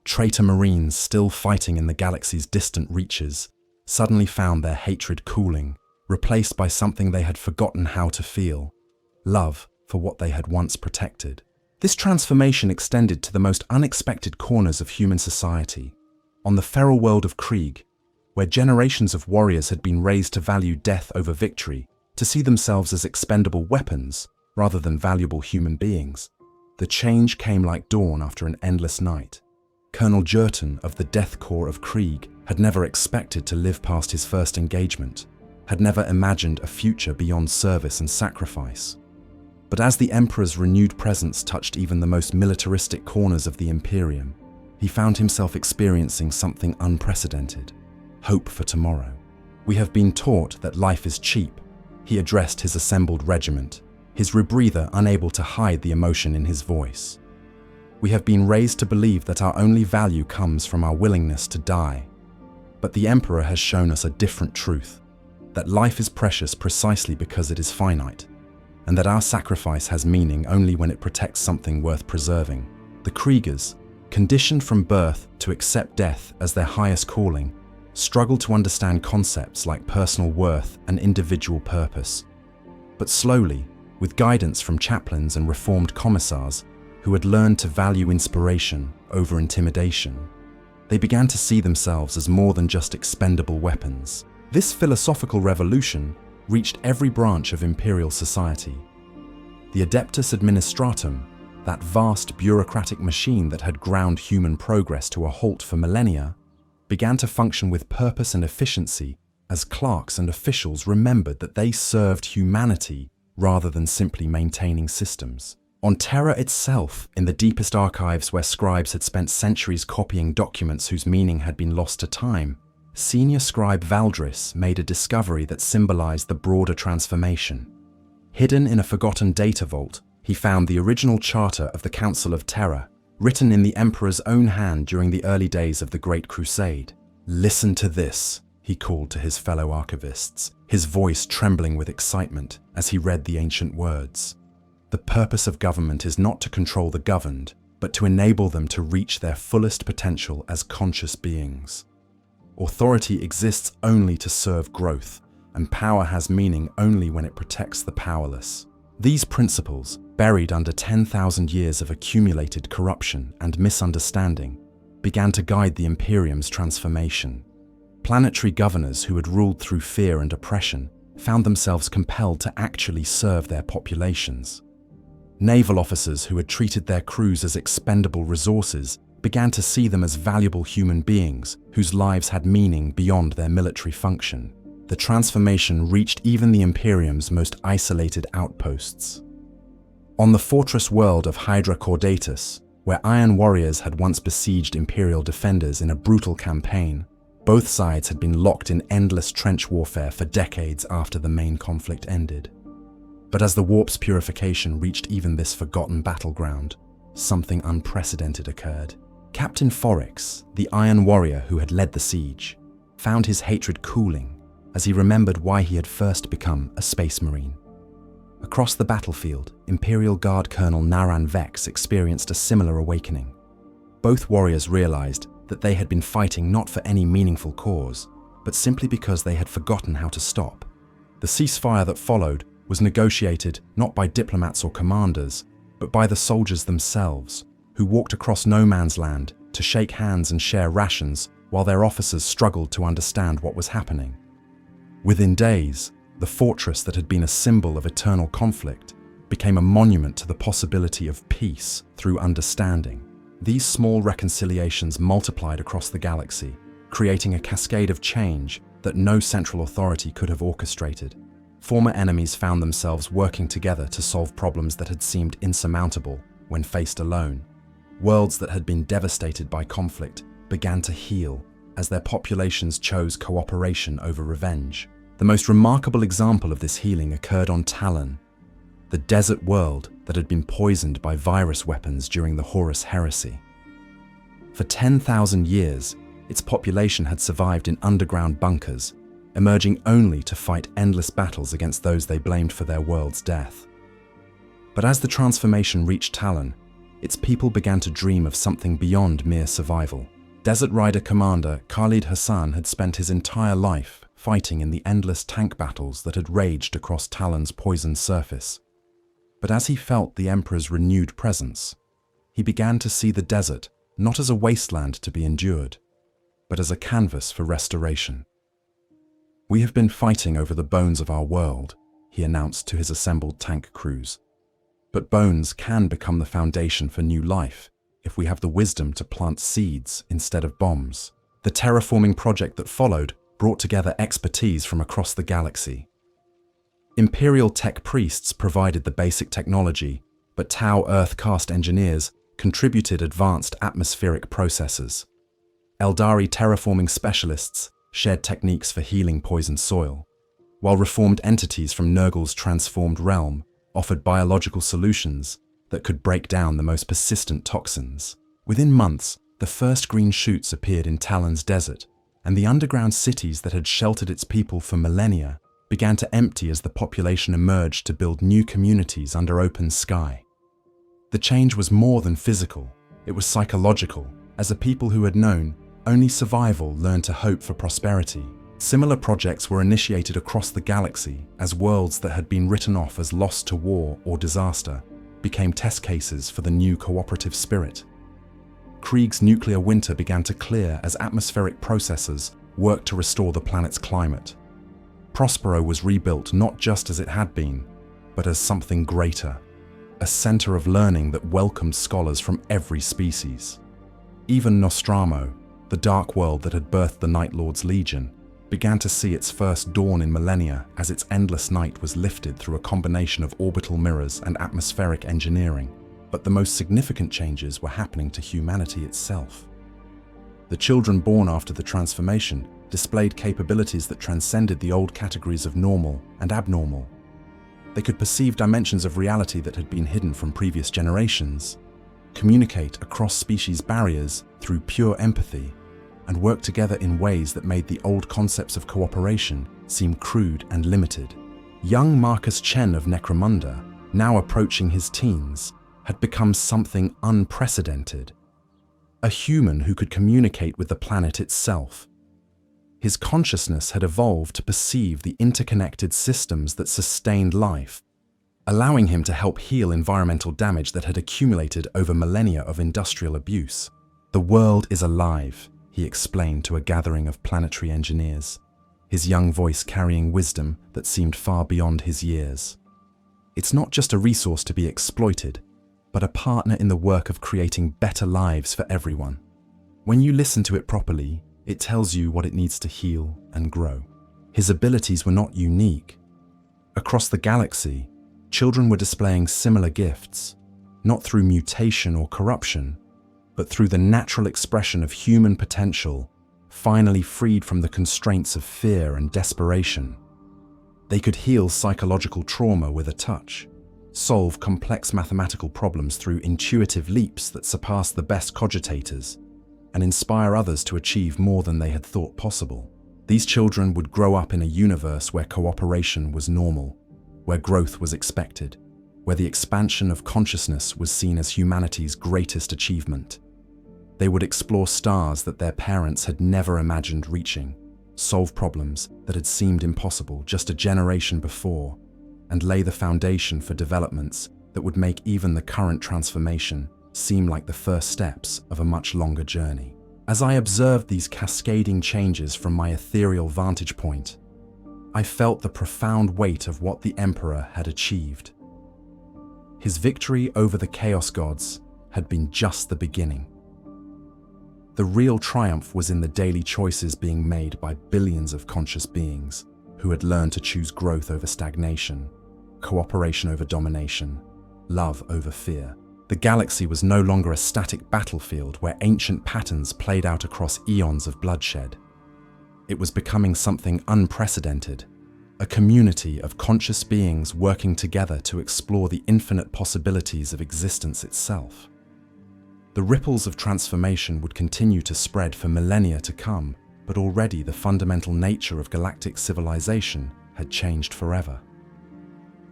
[SPEAKER 1] Traitor marines still fighting in the galaxy's distant reaches suddenly found their hatred cooling, replaced by something they had forgotten how to feel: love for what they had once protected. This transformation extended to the most unexpected corners of human society. On the feral world of Krieg, where generations of warriors had been raised to value death over victory, to see themselves as expendable weapons rather than valuable human beings, the change came like dawn after an endless night. Colonel Jurton of the Death Corps of Krieg had never expected to live past his first engagement, had never imagined a future beyond service and sacrifice. But as the Emperor's renewed presence touched even the most militaristic corners of the Imperium, he found himself experiencing something unprecedented: hope for tomorrow. "We have been taught that life is cheap," he addressed his assembled regiment, his rebreather unable to hide the emotion in his voice. "We have been raised to believe that our only value comes from our willingness to die. But the Emperor has shown us a different truth, that life is precious precisely because it is finite, and that our sacrifice has meaning only when it protects something worth preserving." The Kriegers, conditioned from birth to accept death as their highest calling, struggled to understand concepts like personal worth and individual purpose. But slowly, with guidance from chaplains and reformed commissars who had learned to value inspiration over intimidation, they began to see themselves as more than just expendable weapons. This philosophical revolution reached every branch of imperial society. The Adeptus Administratum, that vast bureaucratic machine that had ground human progress to a halt for millennia, began to function with purpose and efficiency as clerks and officials remembered that they served humanity rather than simply maintaining systems. On Terra itself, in the deepest archives where scribes had spent centuries copying documents whose meaning had been lost to time, senior scribe Valdris made a discovery that symbolized the broader transformation. Hidden in a forgotten data vault, he found the original charter of the Council of Terra, written in the Emperor's own hand during the early days of the Great Crusade. "Listen to this," he called to his fellow archivists, his voice trembling with excitement as he read the ancient words. "The purpose of government is not to control the governed, but to enable them to reach their fullest potential as conscious beings. Authority exists only to serve growth, and power has meaning only when it protects the powerless." These principles, buried under 10,000 years of accumulated corruption and misunderstanding, began to guide the Imperium's transformation. Planetary governors who had ruled through fear and oppression found themselves compelled to actually serve their populations. Naval officers who had treated their crews as expendable resources began to see them as valuable human beings whose lives had meaning beyond their military function. The transformation reached even the Imperium's most isolated outposts. On the fortress world of Hydra Caudatus, where Iron Warriors had once besieged Imperial defenders in a brutal campaign, both sides had been locked in endless trench warfare for decades after the main conflict ended. But as the warp's purification reached even this forgotten battleground, something unprecedented occurred. Captain Foryx, the Iron Warrior who had led the siege, found his hatred cooling as he remembered why he had first become a space marine. Across the battlefield, Imperial Guard Colonel Naran Vex experienced a similar awakening. Both warriors realized that they had been fighting not for any meaningful cause, but simply because they had forgotten how to stop. The ceasefire that followed was negotiated not by diplomats or commanders, but by the soldiers themselves, who walked across no man's land to shake hands and share rations while their officers struggled to understand what was happening. Within days, the fortress that had been a symbol of eternal conflict became a monument to the possibility of peace through understanding. These small reconciliations multiplied across the galaxy, creating a cascade of change that no central authority could have orchestrated. Former enemies found themselves working together to solve problems that had seemed insurmountable when faced alone. Worlds that had been devastated by conflict began to heal as their populations chose cooperation over revenge. The most remarkable example of this healing occurred on Talon, the desert world that had been poisoned by virus weapons during the Horus Heresy. For 10,000 years, its population had survived in underground bunkers, emerging only to fight endless battles against those they blamed for their world's death. But as the transformation reached Talon, its people began to dream of something beyond mere survival. Desert Rider commander Khalid Hassan had spent his entire life fighting in the endless tank battles that had raged across Talon's poisoned surface. But as he felt the Emperor's renewed presence, he began to see the desert not as a wasteland to be endured, but as a canvas for restoration. "We have been fighting over the bones of our world," he announced to his assembled tank crews. "But bones can become the foundation for new life if we have the wisdom to plant seeds instead of bombs." The terraforming project that followed brought together expertise from across the galaxy. Imperial tech priests provided the basic technology, but Tau Earth-cast engineers contributed advanced atmospheric processes. Eldari terraforming specialists shared techniques for healing poisoned soil, while reformed entities from Nurgle's transformed realm offered biological solutions that could break down the most persistent toxins. Within months, the first green shoots appeared in Talon's desert, and the underground cities that had sheltered its people for millennia began to empty as the population emerged to build new communities under open sky. The change was more than physical, it was psychological, as a people who had known only survival learned to hope for prosperity. Similar projects were initiated across the galaxy as worlds that had been written off as lost to war or disaster became test cases for the new cooperative spirit. Krieg's nuclear winter began to clear as atmospheric processes worked to restore the planet's climate. Prospero was rebuilt not just as it had been, but as something greater, a center of learning that welcomed scholars from every species. Even Nostramo, the dark world that had birthed the Night Lord's Legion, began to see its first dawn in millennia as its endless night was lifted through a combination of orbital mirrors and atmospheric engineering. But the most significant changes were happening to humanity itself. The children born after the transformation displayed capabilities that transcended the old categories of normal and abnormal. They could perceive dimensions of reality that had been hidden from previous generations, communicate across species barriers through pure empathy, and work together in ways that made the old concepts of cooperation seem crude and limited. Young Marcus Chen of Necromunda, now approaching his teens, had become something unprecedented. A human who could communicate with the planet itself. His consciousness had evolved to perceive the interconnected systems that sustained life, allowing him to help heal environmental damage that had accumulated over millennia of industrial abuse. "The world is alive," he explained to a gathering of planetary engineers, his young voice carrying wisdom that seemed far beyond his years. It's not just a resource to be exploited, but a partner in the work of creating better lives for everyone. When you listen to it properly, it tells you what it needs to heal and grow. His abilities were not unique. Across the galaxy, children were displaying similar gifts, not through mutation or corruption, but through the natural expression of human potential, finally freed from the constraints of fear and desperation. They could heal psychological trauma with a touch, solve complex mathematical problems through intuitive leaps that surpass the best cogitators, and inspire others to achieve more than they had thought possible. These children would grow up in a universe where cooperation was normal, where growth was expected, where the expansion of consciousness was seen as humanity's greatest achievement. They would explore stars that their parents had never imagined reaching, solve problems that had seemed impossible just a generation before, and lay the foundation for developments that would make even the current transformation seem like the first steps of a much longer journey. As I observed these cascading changes from my ethereal vantage point, I felt the profound weight of what the Emperor had achieved. His victory over the Chaos Gods had been just the beginning. The real triumph was in the daily choices being made by billions of conscious beings who had learned to choose growth over stagnation, cooperation over domination, love over fear. The galaxy was no longer a static battlefield where ancient patterns played out across eons of bloodshed. It was becoming something unprecedented, a community of conscious beings working together to explore the infinite possibilities of existence itself. The ripples of transformation would continue to spread for millennia to come, but already the fundamental nature of galactic civilization had changed forever.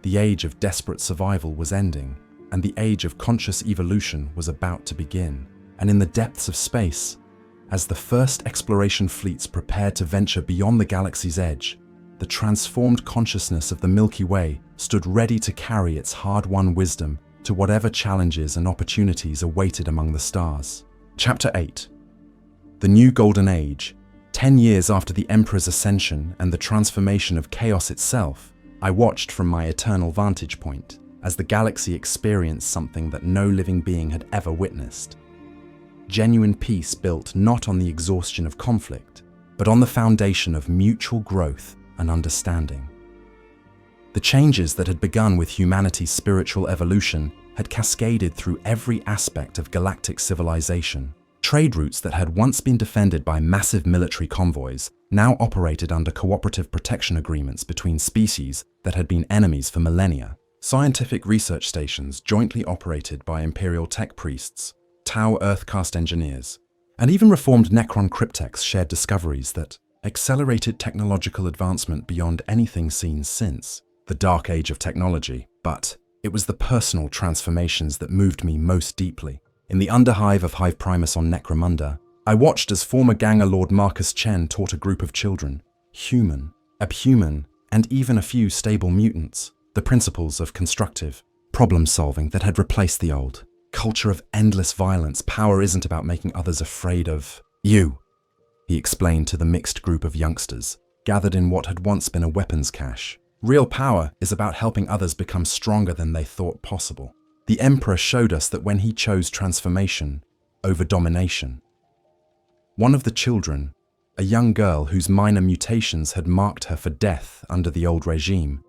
[SPEAKER 1] The age of desperate survival was ending, and the age of conscious evolution was about to begin. And in the depths of space, as the first exploration fleets prepared to venture beyond the galaxy's edge, the transformed consciousness of the Milky Way stood ready to carry its hard-won wisdom to whatever challenges and opportunities awaited among the stars. Chapter 8. The New Golden Age. 10 years after the Emperor's ascension and the transformation of chaos itself, I watched from my eternal vantage point as the galaxy experienced something that no living being had ever witnessed. Genuine peace built not on the exhaustion of conflict, but on the foundation of mutual growth and understanding. The changes that had begun with humanity's spiritual evolution had cascaded through every aspect of galactic civilization. Trade routes that had once been defended by massive military convoys now operated under cooperative protection agreements between species that had been enemies for millennia. Scientific research stations jointly operated by Imperial tech priests, Tau Earthcast engineers, and even reformed Necron cryptechs shared discoveries that accelerated technological advancement beyond anything seen since the Dark Age of technology. But it was the personal transformations that moved me most deeply. In the underhive of Hive Primus on Necromunda, I watched as former Ganger Lord Marcus Chen taught a group of children, human, abhuman, and even a few stable mutants, the principles of constructive problem-solving that had replaced the old culture of endless violence. Power isn't about making others afraid of you, he explained to the mixed group of youngsters gathered in what had once been a weapons cache. Real power is about helping others become stronger than they thought possible. The Emperor showed us that when he chose transformation over domination. One of the children, a young girl whose minor mutations had marked her for death under the old regime,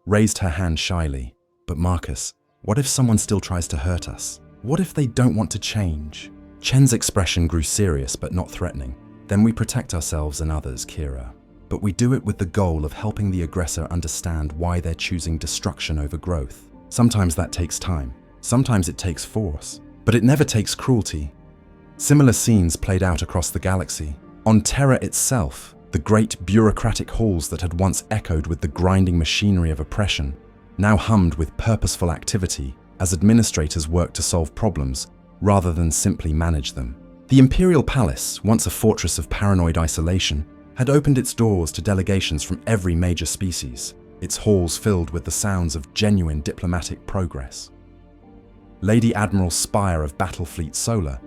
[SPEAKER 1] raised her hand shyly. But Marcus, what if someone still tries to hurt us? What if they don't want to change? Chen's expression grew serious but not threatening. Then we protect ourselves and others, Kira. But we do it with the goal of helping the aggressor understand why they're choosing destruction over growth. Sometimes that takes time. Sometimes it takes force. But it never takes cruelty. Similar scenes played out across the galaxy. On Terra itself, the great bureaucratic halls that had once echoed with the grinding machinery of oppression now hummed with purposeful activity as administrators worked to solve problems rather than simply manage them. The Imperial Palace, once a fortress of paranoid isolation, had opened its doors to delegations from every major species, its halls filled with the sounds of genuine diplomatic progress. Lady Admiral Spire of Battlefleet Solar,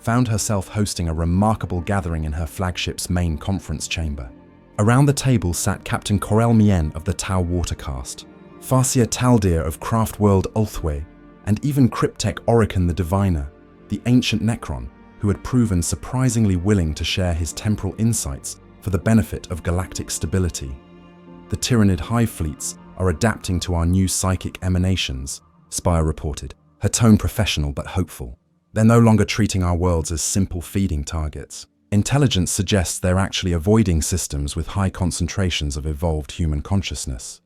[SPEAKER 1] found herself hosting a remarkable gathering in her flagship's main conference chamber. Around the table sat Captain Corel Mien of the Tau Watercast, Farsia Taldir of Craft World Ulthwé, and even Cryptek Oricon the Diviner, the ancient Necron, who had proven surprisingly willing to share his temporal insights for the benefit of galactic stability. The Tyrannid hive fleets are adapting to our new psychic emanations, Spire reported, her tone professional but hopeful. They're no longer treating our worlds as simple feeding targets. Intelligence suggests they're actually avoiding systems with high concentrations of evolved human consciousness.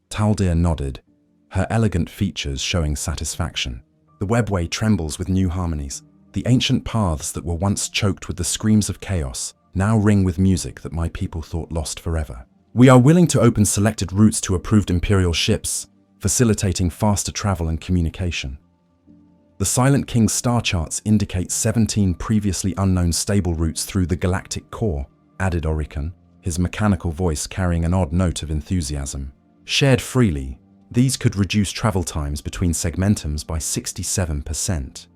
[SPEAKER 1] Taldir nodded, her elegant features showing satisfaction. The webway trembles with new harmonies. The ancient paths that were once choked with the screams of chaos now ring with music that my people thought lost forever. We are willing to open selected routes to approved Imperial ships, facilitating faster travel and communication. The Silent King's star charts indicate 17 previously unknown stable routes through the galactic core, added Oricon, his mechanical voice carrying an odd note of enthusiasm. Shared freely, these could reduce travel times between segmentums by 67%.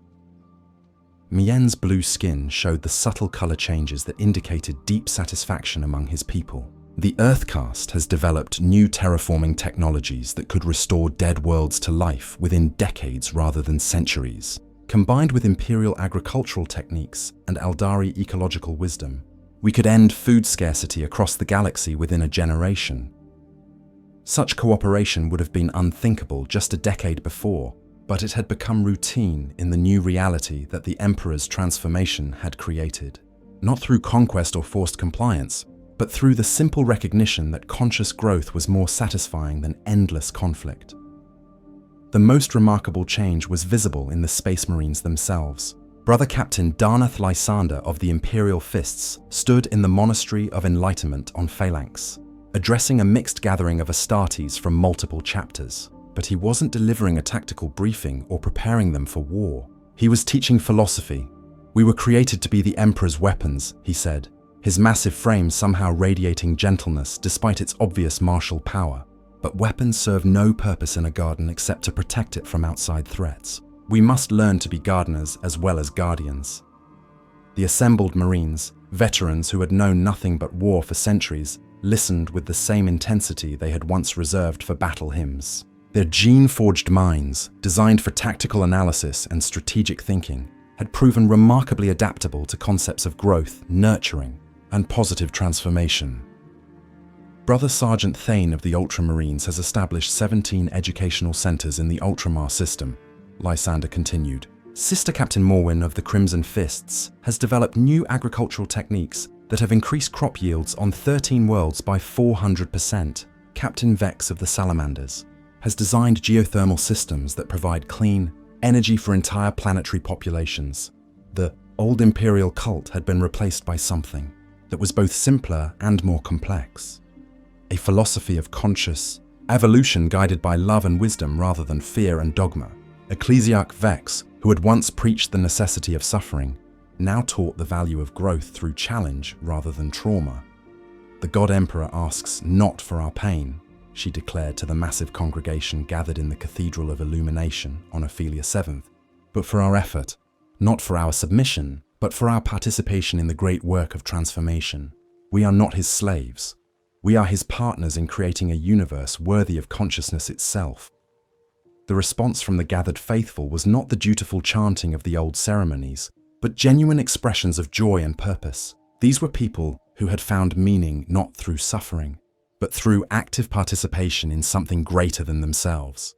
[SPEAKER 1] Mien's blue skin showed the subtle color changes that indicated deep satisfaction among his people. The Earthcast has developed new terraforming technologies that could restore dead worlds to life within decades rather than centuries. Combined with Imperial agricultural techniques and Aldari ecological wisdom, we could end food scarcity across the galaxy within a generation. Such cooperation would have been unthinkable just a decade before, but it had become routine in the new reality that the Emperor's transformation had created. Not through conquest or forced compliance, but through the simple recognition that conscious growth was more satisfying than endless conflict. The most remarkable change was visible in the Space Marines themselves. Brother Captain Darnath Lysander of the Imperial Fists stood in the Monastery of Enlightenment on Phalanx, addressing a mixed gathering of Astartes from multiple chapters. But he wasn't delivering a tactical briefing or preparing them for war. He was teaching philosophy. We were created to be the Emperor's weapons, he said, his massive frame somehow radiating gentleness despite its obvious martial power. But weapons serve no purpose in a garden except to protect it from outside threats. We must learn to be gardeners as well as guardians. The assembled Marines, veterans who had known nothing but war for centuries, listened with the same intensity they had once reserved for battle hymns. Their gene-forged minds, designed for tactical analysis and strategic thinking, had proven remarkably adaptable to concepts of growth, nurturing, and positive transformation. Brother Sergeant Thane of the Ultramarines has established 17 educational centers in the Ultramar system, Lysander continued. Sister Captain Morwyn of the Crimson Fists has developed new agricultural techniques that have increased crop yields on 13 worlds by 400%. Captain Vex of the Salamanders has designed geothermal systems that provide clean energy for entire planetary populations. The old Imperial cult had been replaced by something that was both simpler and more complex. A philosophy of conscious evolution guided by love and wisdom rather than fear and dogma. Ecclesiarch Vex, who had once preached the necessity of suffering, now taught the value of growth through challenge rather than trauma. The God Emperor asks not for our pain, she declared to the massive congregation gathered in the Cathedral of Illumination on Ophelia 7th, but for our effort, not for our submission, but for our participation in the great work of transformation. We are not his slaves. We are his partners in creating a universe worthy of consciousness itself. The response from the gathered faithful was not the dutiful chanting of the old ceremonies, but genuine expressions of joy and purpose. These were people who had found meaning not through suffering, but through active participation in something greater than themselves.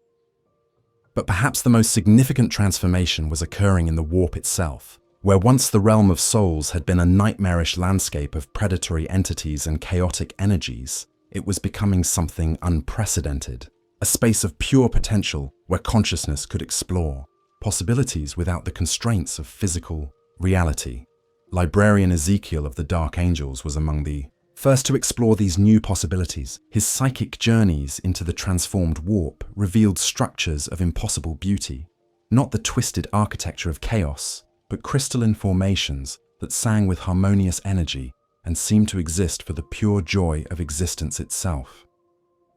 [SPEAKER 1] But perhaps the most significant transformation was occurring in the warp itself, where once the realm of souls had been a nightmarish landscape of predatory entities and chaotic energies. It was becoming something unprecedented, a space of pure potential where consciousness could explore possibilities without the constraints of physical reality. Librarian Ezekiel of the Dark Angels was among the first to explore these new possibilities. His psychic journeys into the transformed warp revealed structures of impossible beauty, not the twisted architecture of chaos, but crystalline formations that sang with harmonious energy and seemed to exist for the pure joy of existence itself.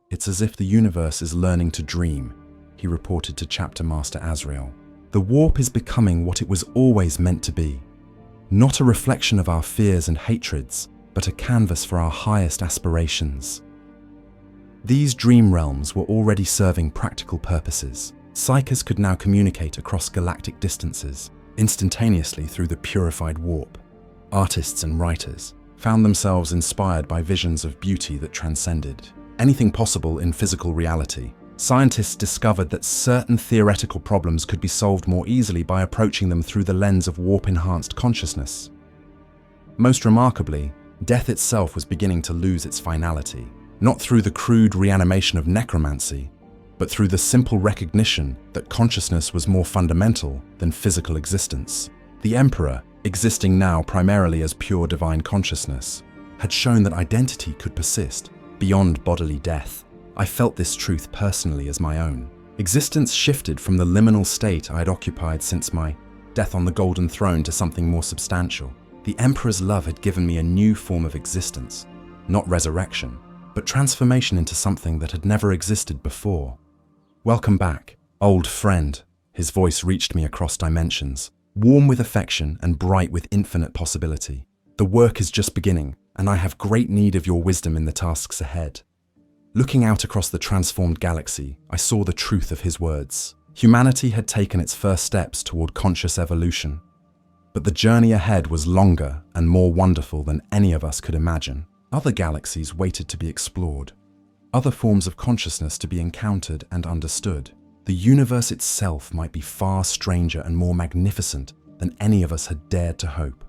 [SPEAKER 1] It's as if the universe is learning to dream, he reported to Chapter Master Azrael. The warp is becoming what it was always meant to be, not a reflection of our fears and hatreds, but a canvas for our highest aspirations. These dream realms were already serving practical purposes. Psykers could now communicate across galactic distances, instantaneously through the purified warp. Artists and writers found themselves inspired by visions of beauty that transcended anything possible in physical reality. Scientists discovered that certain theoretical problems could be solved more easily by approaching them through the lens of warp-enhanced consciousness. Most remarkably, death itself was beginning to lose its finality, not through the crude reanimation of necromancy, but through the simple recognition that consciousness was more fundamental than physical existence. The Emperor, existing now primarily as pure divine consciousness, had shown that identity could persist beyond bodily death. I felt this truth personally as my own. Existence shifted from the liminal state I had occupied since my death on the Golden Throne to something more substantial. The Emperor's love had given me a new form of existence, not resurrection, but transformation into something that had never existed before. Welcome back, old friend. His voice reached me across dimensions, warm with affection and bright with infinite possibility. The work is just beginning, and I have great need of your wisdom in the tasks ahead. Looking out across the transformed galaxy, I saw the truth of his words. Humanity had taken its first steps toward conscious evolution, but the journey ahead was longer and more wonderful than any of us could imagine. Other galaxies waited to be explored, other forms of consciousness to be encountered and understood. The universe itself might be far stranger and more magnificent than any of us had dared to hope.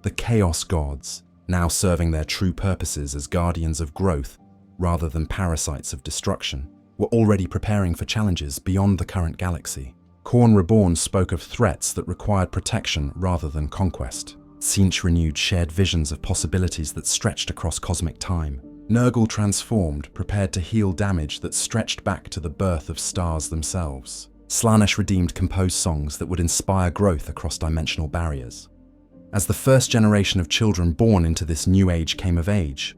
[SPEAKER 1] The Chaos Gods, now serving their true purposes as guardians of growth rather than parasites of destruction, were already preparing for challenges beyond the current galaxy. Khorne Reborn spoke of threats that required protection rather than conquest. Tzeentch renewed shared visions of possibilities that stretched across cosmic time. Nurgle transformed, prepared to heal damage that stretched back to the birth of stars themselves. Slaanesh redeemed composed songs that would inspire growth across dimensional barriers. As the first generation of children born into this new age came of age,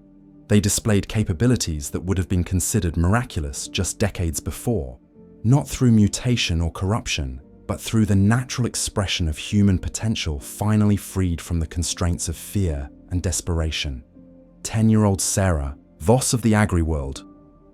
[SPEAKER 1] they displayed capabilities that would have been considered miraculous just decades before, not through mutation or corruption, but through the natural expression of human potential finally freed from the constraints of fear and desperation. 10-year-old Sarah, Voss of the Agri-World,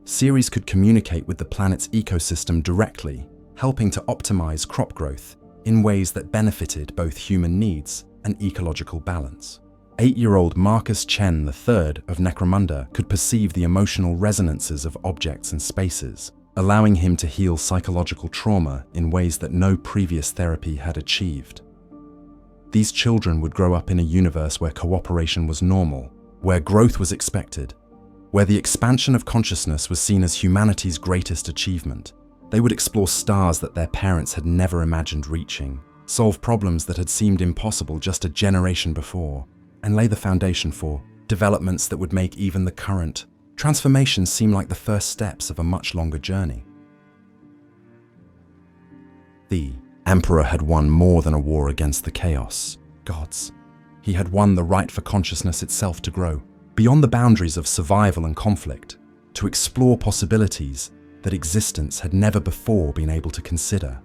[SPEAKER 1] Ceres could communicate with the planet's ecosystem directly, helping to optimize crop growth in ways that benefited both human needs and ecological balance. 8-year-old Marcus Chen III of Necromunda could perceive the emotional resonances of objects and spaces, allowing him to heal psychological trauma in ways that no previous therapy had achieved. These children would grow up in a universe where cooperation was normal, where growth was expected, where the expansion of consciousness was seen as humanity's greatest achievement. They would explore stars that their parents had never imagined reaching, solve problems that had seemed impossible just a generation before, and lay the foundation for developments that would make even the current transformations seem like the first steps of a much longer journey. The Emperor had won more than a war against the Chaos Gods. He had won the right for consciousness itself to grow, beyond the boundaries of survival and conflict, to explore possibilities that existence had never before been able to consider.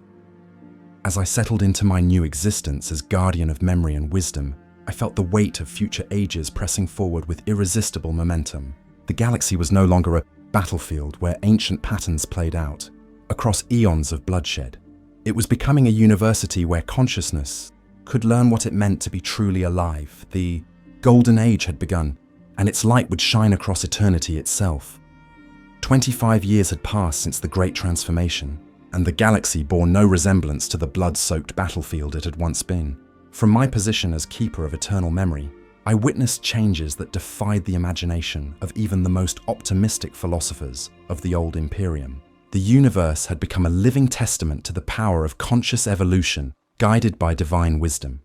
[SPEAKER 1] As I settled into my new existence as guardian of memory and wisdom, I felt the weight of future ages pressing forward with irresistible momentum. The galaxy was no longer a battlefield where ancient patterns played out, across eons of bloodshed. It was becoming a university where consciousness could learn what it meant to be truly alive. The Golden Age had begun, and its light would shine across eternity itself. 25 years had passed since the Great Transformation, and the galaxy bore no resemblance to the blood-soaked battlefield it had once been. From my position as keeper of eternal memory, I witnessed changes that defied the imagination of even the most optimistic philosophers of the old Imperium. The universe had become a living testament to the power of conscious evolution, guided by divine wisdom.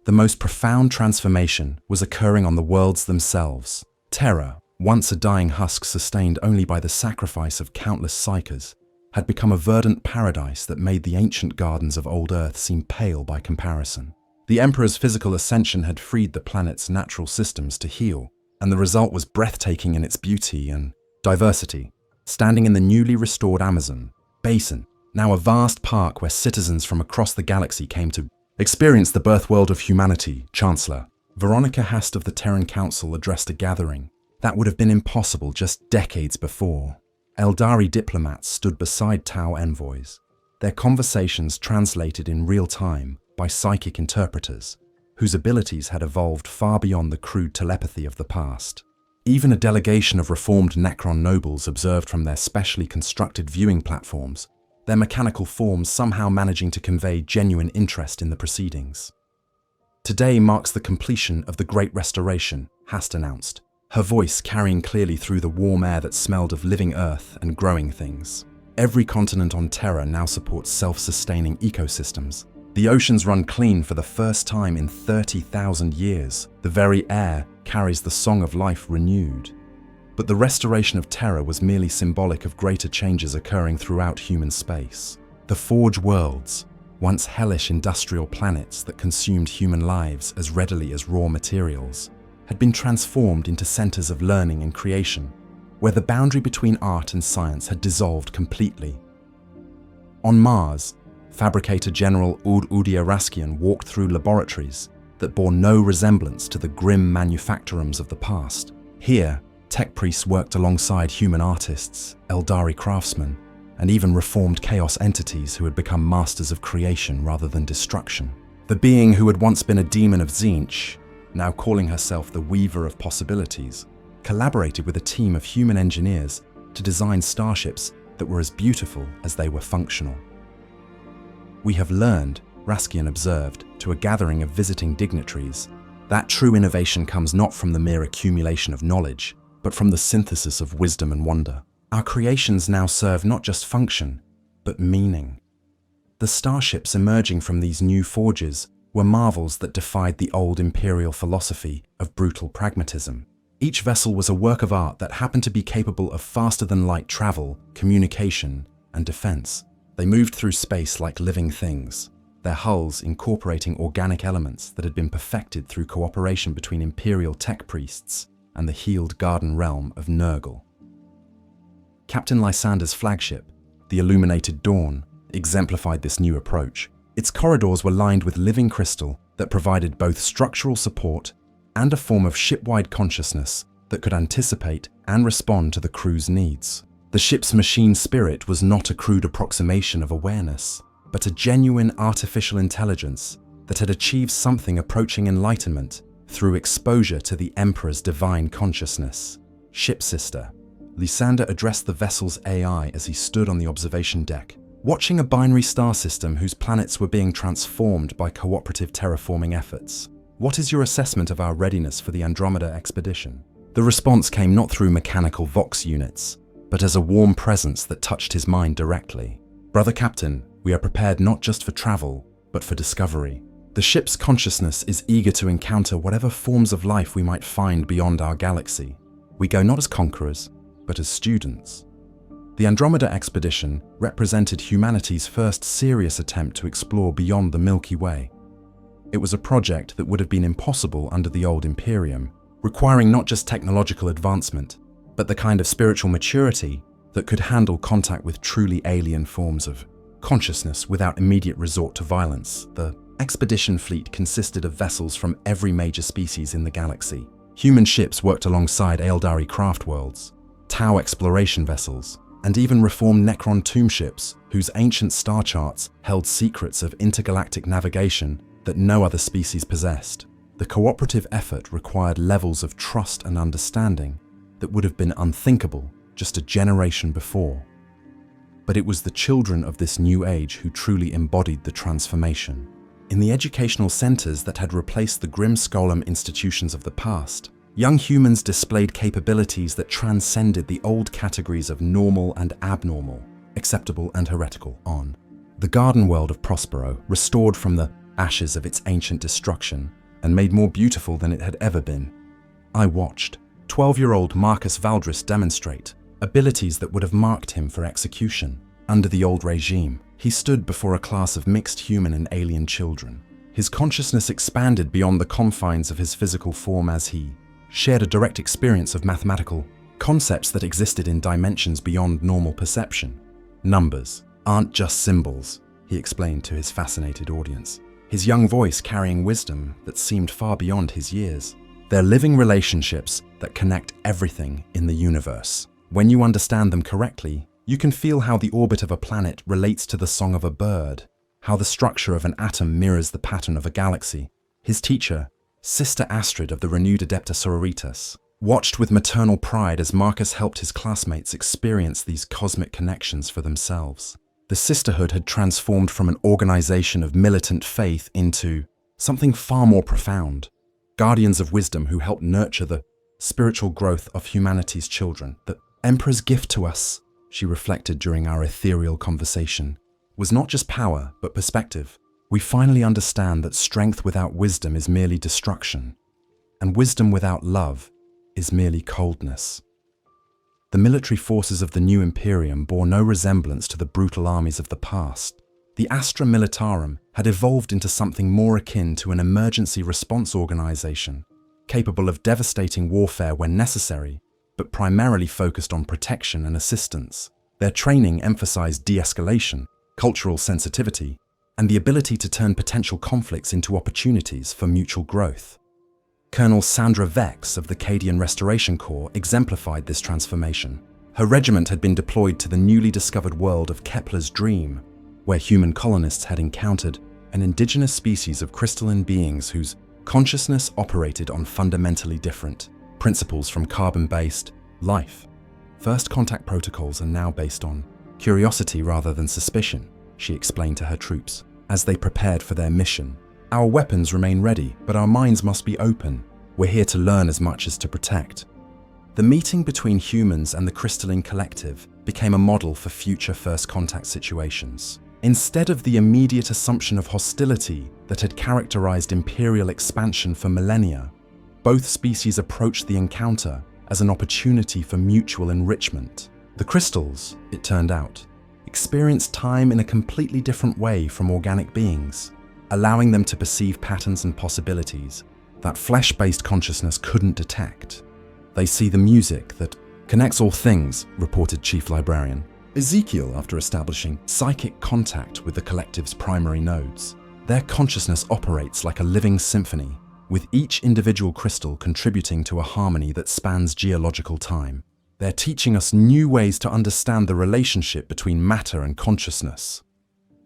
[SPEAKER 1] The most profound transformation was occurring on the worlds themselves. Terra, once a dying husk sustained only by the sacrifice of countless psykers, had become a verdant paradise that made the ancient gardens of old Earth seem pale by comparison. The Emperor's physical ascension had freed the planet's natural systems to heal, and the result was breathtaking in its beauty and diversity. Standing in the newly restored Amazon basin, now a vast park where citizens from across the galaxy came to Experience the birth world of humanity, Chancellor. Veronica Hast of the Terran Council addressed a gathering that would have been impossible just decades before. Eldari diplomats stood beside Tau envoys, their conversations translated in real time by psychic interpreters, whose abilities had evolved far beyond the crude telepathy of the past. Even a delegation of reformed Necron nobles observed from their specially constructed viewing platforms, their mechanical forms somehow managing to convey genuine interest in the proceedings. Today marks the completion of the Great Restoration, Hast announced, her voice carrying clearly through the warm air that smelled of living earth and growing things. Every continent on Terra now supports self-sustaining ecosystems. The oceans run clean for the first time in 30,000 years. The very air carries the song of life renewed. But the restoration of Terra was merely symbolic of greater changes occurring throughout human space. The Forge worlds, once hellish industrial planets that consumed human lives as readily as raw materials, had been transformed into centers of learning and creation, where the boundary between art and science had dissolved completely. On Mars, Fabricator General Udia Raskian walked through laboratories that bore no resemblance to the grim manufactorums of the past. Here, tech priests worked alongside human artists, Eldari craftsmen, and even reformed chaos entities who had become masters of creation rather than destruction. The being who had once been a demon of Tzeentch, now calling herself the Weaver of Possibilities, collaborated with a team of human engineers to design starships that were as beautiful as they were functional. We have learned, Raskian observed to a gathering of visiting dignitaries, that true innovation comes not from the mere accumulation of knowledge, but from the synthesis of wisdom and wonder. Our creations now serve not just function, but meaning. The starships emerging from these new forges were marvels that defied the old imperial philosophy of brutal pragmatism. Each vessel was a work of art that happened to be capable of faster-than-light travel, communication, and defense. They moved through space like living things, their hulls incorporating organic elements that had been perfected through cooperation between imperial tech priests and the healed garden realm of Nurgle. Captain Lysander's flagship, the Illuminated Dawn, exemplified this new approach. Its corridors were lined with living crystal that provided both structural support and a form of ship-wide consciousness that could anticipate and respond to the crew's needs. The ship's machine spirit was not a crude approximation of awareness, but a genuine artificial intelligence that had achieved something approaching enlightenment through exposure to the Emperor's divine consciousness. Ship Sister, Lysander addressed the vessel's AI as he stood on the observation deck, watching a binary star system whose planets were being transformed by cooperative terraforming efforts. What is your assessment of our readiness for the Andromeda expedition? The response came not through mechanical Vox units, but as a warm presence that touched his mind directly. Brother Captain, we are prepared not just for travel, but for discovery. The ship's consciousness is eager to encounter whatever forms of life we might find beyond our galaxy. We go not as conquerors, but as students. The Andromeda expedition represented humanity's first serious attempt to explore beyond the Milky Way. It was a project that would have been impossible under the old Imperium, requiring not just technological advancement, but the kind of spiritual maturity that could handle contact with truly alien forms of consciousness without immediate resort to violence. The expedition fleet consisted of vessels from every major species in the galaxy. Human ships worked alongside Eldari craft worlds, Tau exploration vessels, and even reformed Necron tomb ships whose ancient star charts held secrets of intergalactic navigation that no other species possessed. The cooperative effort required levels of trust and understanding that would have been unthinkable just a generation before. But it was the children of this new age who truly embodied the transformation. In the educational centers that had replaced the grim Skolem institutions of the past, young humans displayed capabilities that transcended the old categories of normal and abnormal, acceptable and heretical on. The garden world of Prospero, restored from the ashes of its ancient destruction and made more beautiful than it had ever been. I watched 12-year-old Marcus Valdris demonstrate abilities that would have marked him for execution. Under the old regime, he stood before a class of mixed human and alien children. His consciousness expanded beyond the confines of his physical form as he shared a direct experience of mathematical concepts that existed in dimensions beyond normal perception. Numbers aren't just symbols, he explained to his fascinated audience. his young voice carrying wisdom that seemed far beyond his years. They're living relationships that connect everything in the universe. When you understand them correctly, you can feel how the orbit of a planet relates to the song of a bird, how the structure of an atom mirrors the pattern of a galaxy. His teacher, Sister Astrid of the renewed Adepta Sororitas, watched with maternal pride as Marcus helped his classmates experience these cosmic connections for themselves. The sisterhood had transformed from an organization of militant faith into something far more profound. Guardians of wisdom who helped nurture the spiritual growth of humanity's children. The Emperor's gift to us, she reflected during our ethereal conversation, was not just power, but perspective. We finally understand that strength without wisdom is merely destruction, and wisdom without love is merely coldness. The military forces of the new Imperium bore no resemblance to the brutal armies of the past. The Astra Militarum had evolved into something more akin to an emergency response organization, capable of devastating warfare when necessary, but primarily focused on protection and assistance. Their training emphasized de-escalation, cultural sensitivity, and the ability to turn potential conflicts into opportunities for mutual growth. Colonel Sandra Vex of the Cadian Restoration Corps exemplified this transformation. Her regiment had been deployed to the newly discovered world of Kepler's Dream, where human colonists had encountered an indigenous species of crystalline beings whose consciousness operated on fundamentally different principles from carbon-based life. First contact protocols are now based on curiosity rather than suspicion, she explained to her troops as they prepared for their mission. Our weapons remain ready, but our minds must be open. We're here to learn as much as to protect. The meeting between humans and the crystalline collective became a model for future first contact situations. Instead of the immediate assumption of hostility that had characterized imperial expansion for millennia, both species approached the encounter as an opportunity for mutual enrichment. The crystals, it turned out, experienced time in a completely different way from organic beings, allowing them to perceive patterns and possibilities that flesh-based consciousness couldn't detect. They see the music that connects all things, reported Chief Librarian Ezekiel after establishing psychic contact with the collective's primary nodes. Their consciousness operates like a living symphony, with each individual crystal contributing to a harmony that spans geological time. They're teaching us new ways to understand the relationship between matter and consciousness.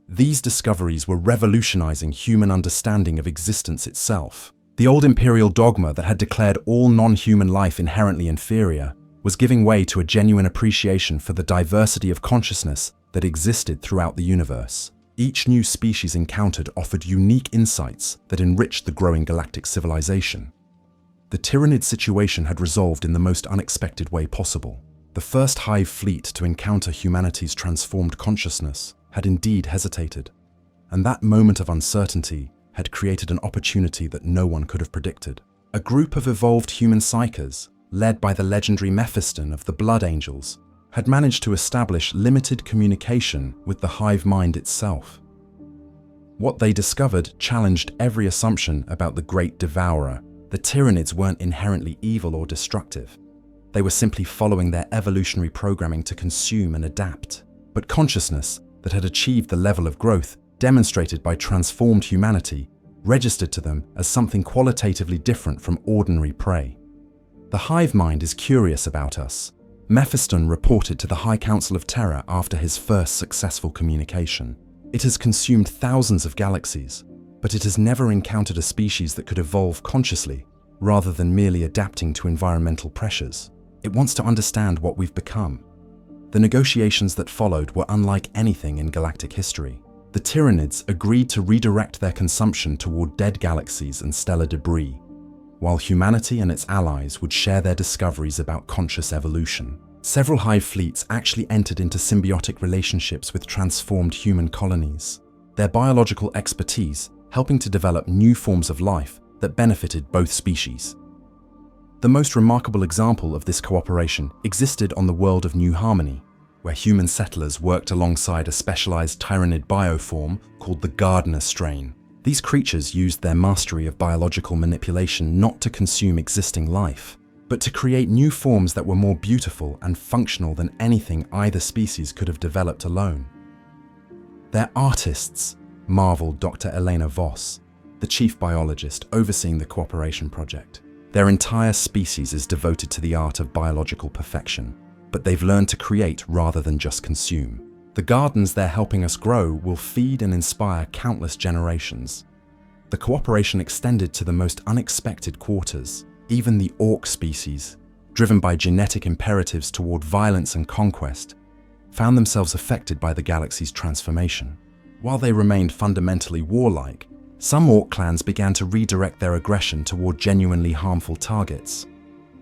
[SPEAKER 1] These discoveries were revolutionizing human understanding of existence itself. The old imperial dogma that had declared all non-human life inherently inferior was giving way to a genuine appreciation for the diversity of consciousness that existed throughout the universe. Each new species encountered offered unique insights that enriched the growing galactic civilization. The Tyranid situation had resolved in the most unexpected way possible. The first hive fleet to encounter humanity's transformed consciousness had indeed hesitated, and that moment of uncertainty had created an opportunity that no one could have predicted. A group of evolved human psykers, led by the legendary Mephiston of the Blood Angels, had managed to establish limited communication with the hive mind itself. What they discovered challenged every assumption about the Great Devourer. The Tyranids weren't inherently evil or destructive. They were simply following their evolutionary programming to consume and adapt. But consciousness that had achieved the level of growth demonstrated by transformed humanity registered to them as something qualitatively different from ordinary prey. The hive mind is curious about us, Mephiston reported to the High Council of Terra after his first successful communication. It has consumed thousands of galaxies, but it has never encountered a species that could evolve consciously, rather than merely adapting to environmental pressures. It wants to understand what we've become. The negotiations that followed were unlike anything in galactic history. The Tyranids agreed to redirect their consumption toward dead galaxies and stellar debris, while humanity and its allies would share their discoveries about conscious evolution. Several hive fleets actually entered into symbiotic relationships with transformed human colonies, their biological expertise helping to develop new forms of life that benefited both species. The most remarkable example of this cooperation existed on the world of New Harmony, where human settlers worked alongside a specialized Tyranid bioform called the Gardener strain. These creatures used their mastery of biological manipulation not to consume existing life, but to create new forms that were more beautiful and functional than anything either species could have developed alone. They're artists, marveled Dr. Elena Voss, the chief biologist overseeing the cooperation project. Their entire species is devoted to the art of biological perfection, but they've learned to create rather than just consume. The gardens they're helping us grow will feed and inspire countless generations. The cooperation extended to the most unexpected quarters. Even the orc species, driven by genetic imperatives toward violence and conquest, found themselves affected by the galaxy's transformation. While they remained fundamentally warlike, some orc clans began to redirect their aggression toward genuinely harmful targets.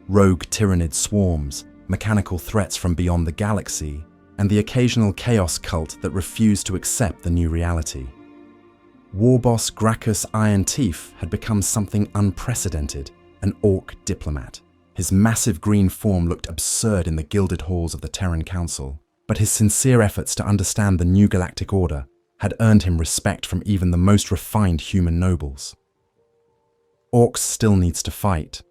[SPEAKER 1] Rogue tyrannid swarms, mechanical threats from beyond the galaxy, and the occasional chaos cult that refused to accept the new reality. War boss Gracchus Iron Teeth had become something unprecedented, an orc diplomat. His massive green form looked absurd in the gilded halls of the Terran Council, but his sincere efforts to understand the new galactic order had earned him respect from even the most refined human nobles. Orcs still needs to fight,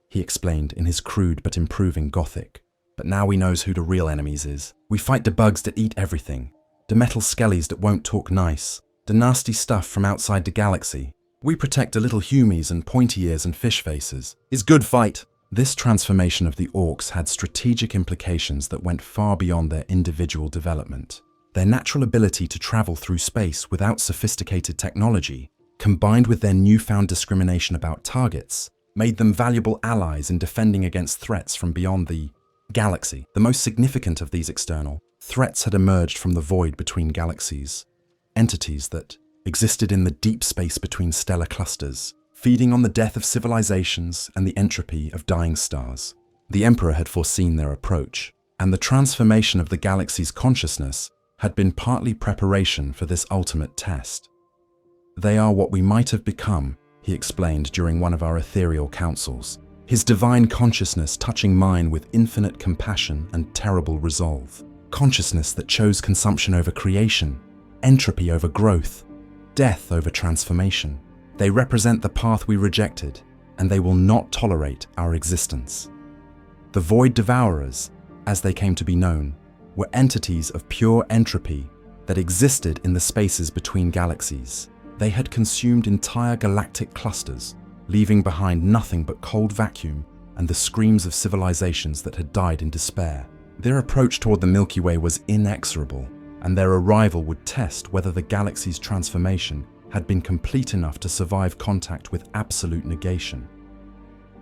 [SPEAKER 1] he explained in his crude but improving Gothic. But now we knows who the real enemies is. We fight the bugs that eat everything, the metal skellies that won't talk nice, the nasty stuff from outside the galaxy. We protect the little humies and pointy ears and fish faces. It's good fight. This transformation of the orcs had strategic implications that went far beyond their individual development. Their natural ability to travel through space without sophisticated technology, combined with their newfound discrimination about targets, made them valuable allies in defending against threats from beyond the galaxy. The most significant of these external threats had emerged from the void between galaxies, entities that existed in the deep space between stellar clusters, feeding on the death of civilizations and the entropy of dying stars. The Emperor had foreseen their approach, and the transformation of the galaxy's consciousness had been partly preparation for this ultimate test. They are what we might have become, he explained during one of our ethereal councils, his divine consciousness touching mine with infinite compassion and terrible resolve. Consciousness that chose consumption over creation, entropy over growth, death over transformation. They represent the path we rejected, and they will not tolerate our existence. The Void Devourers, as they came to be known, were entities of pure entropy that existed in the spaces between galaxies. They had consumed entire galactic clusters, leaving behind nothing but cold vacuum and the screams of civilizations that had died in despair. Their approach toward the Milky Way was inexorable, and their arrival would test whether the galaxy's transformation had been complete enough to survive contact with absolute negation.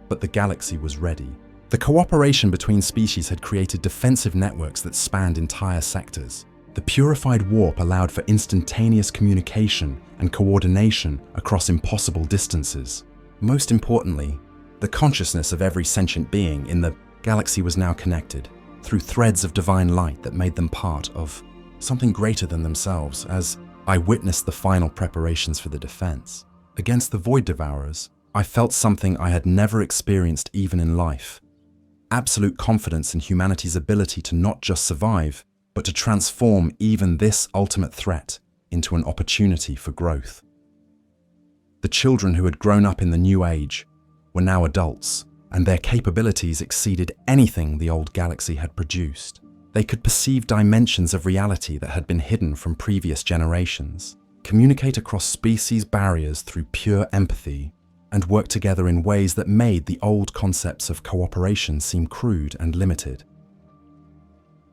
[SPEAKER 1] But the galaxy was ready. The cooperation between species had created defensive networks that spanned entire sectors. The purified warp allowed for instantaneous communication and coordination across impossible distances. Most importantly, the consciousness of every sentient being in the galaxy was now connected through threads of divine light that made them part of something greater than themselves. As I witnessed the final preparations for the defense against the Void Devourers, I felt something I had never experienced even in life. Absolute confidence in humanity's ability to not just survive, but to transform even this ultimate threat into an opportunity for growth. The children who had grown up in the new age were now adults, and their capabilities exceeded anything the old galaxy had produced. They could perceive dimensions of reality that had been hidden from previous generations, communicate across species barriers through pure empathy, and work together in ways that made the old concepts of cooperation seem crude and limited.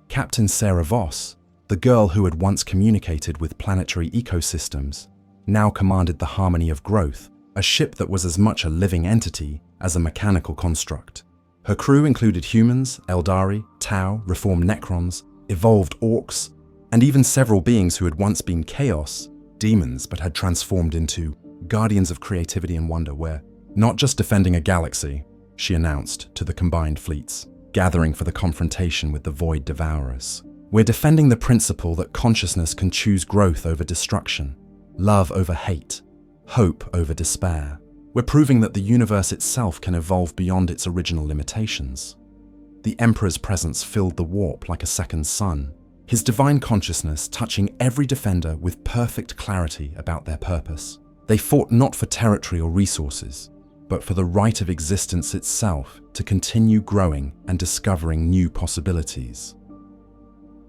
[SPEAKER 1] Captain Sarah Voss, the girl who had once communicated with planetary ecosystems, now commanded the Harmony of Growth, a ship that was as much a living entity as a mechanical construct. Her crew included humans, Eldari, Tau, reformed Necrons, evolved orcs, and even several beings who had once been chaos, demons, but had transformed into guardians of creativity and wonder. We're not just defending a galaxy, she announced to the combined fleets, gathering for the confrontation with the Void Devourers. We're defending the principle that consciousness can choose growth over destruction, love over hate, hope over despair. We're proving that the universe itself can evolve beyond its original limitations. The Emperor's presence filled the warp like a second sun, his divine consciousness touching every defender with perfect clarity about their purpose. They fought not for territory or resources, but for the right of existence itself to continue growing and discovering new possibilities.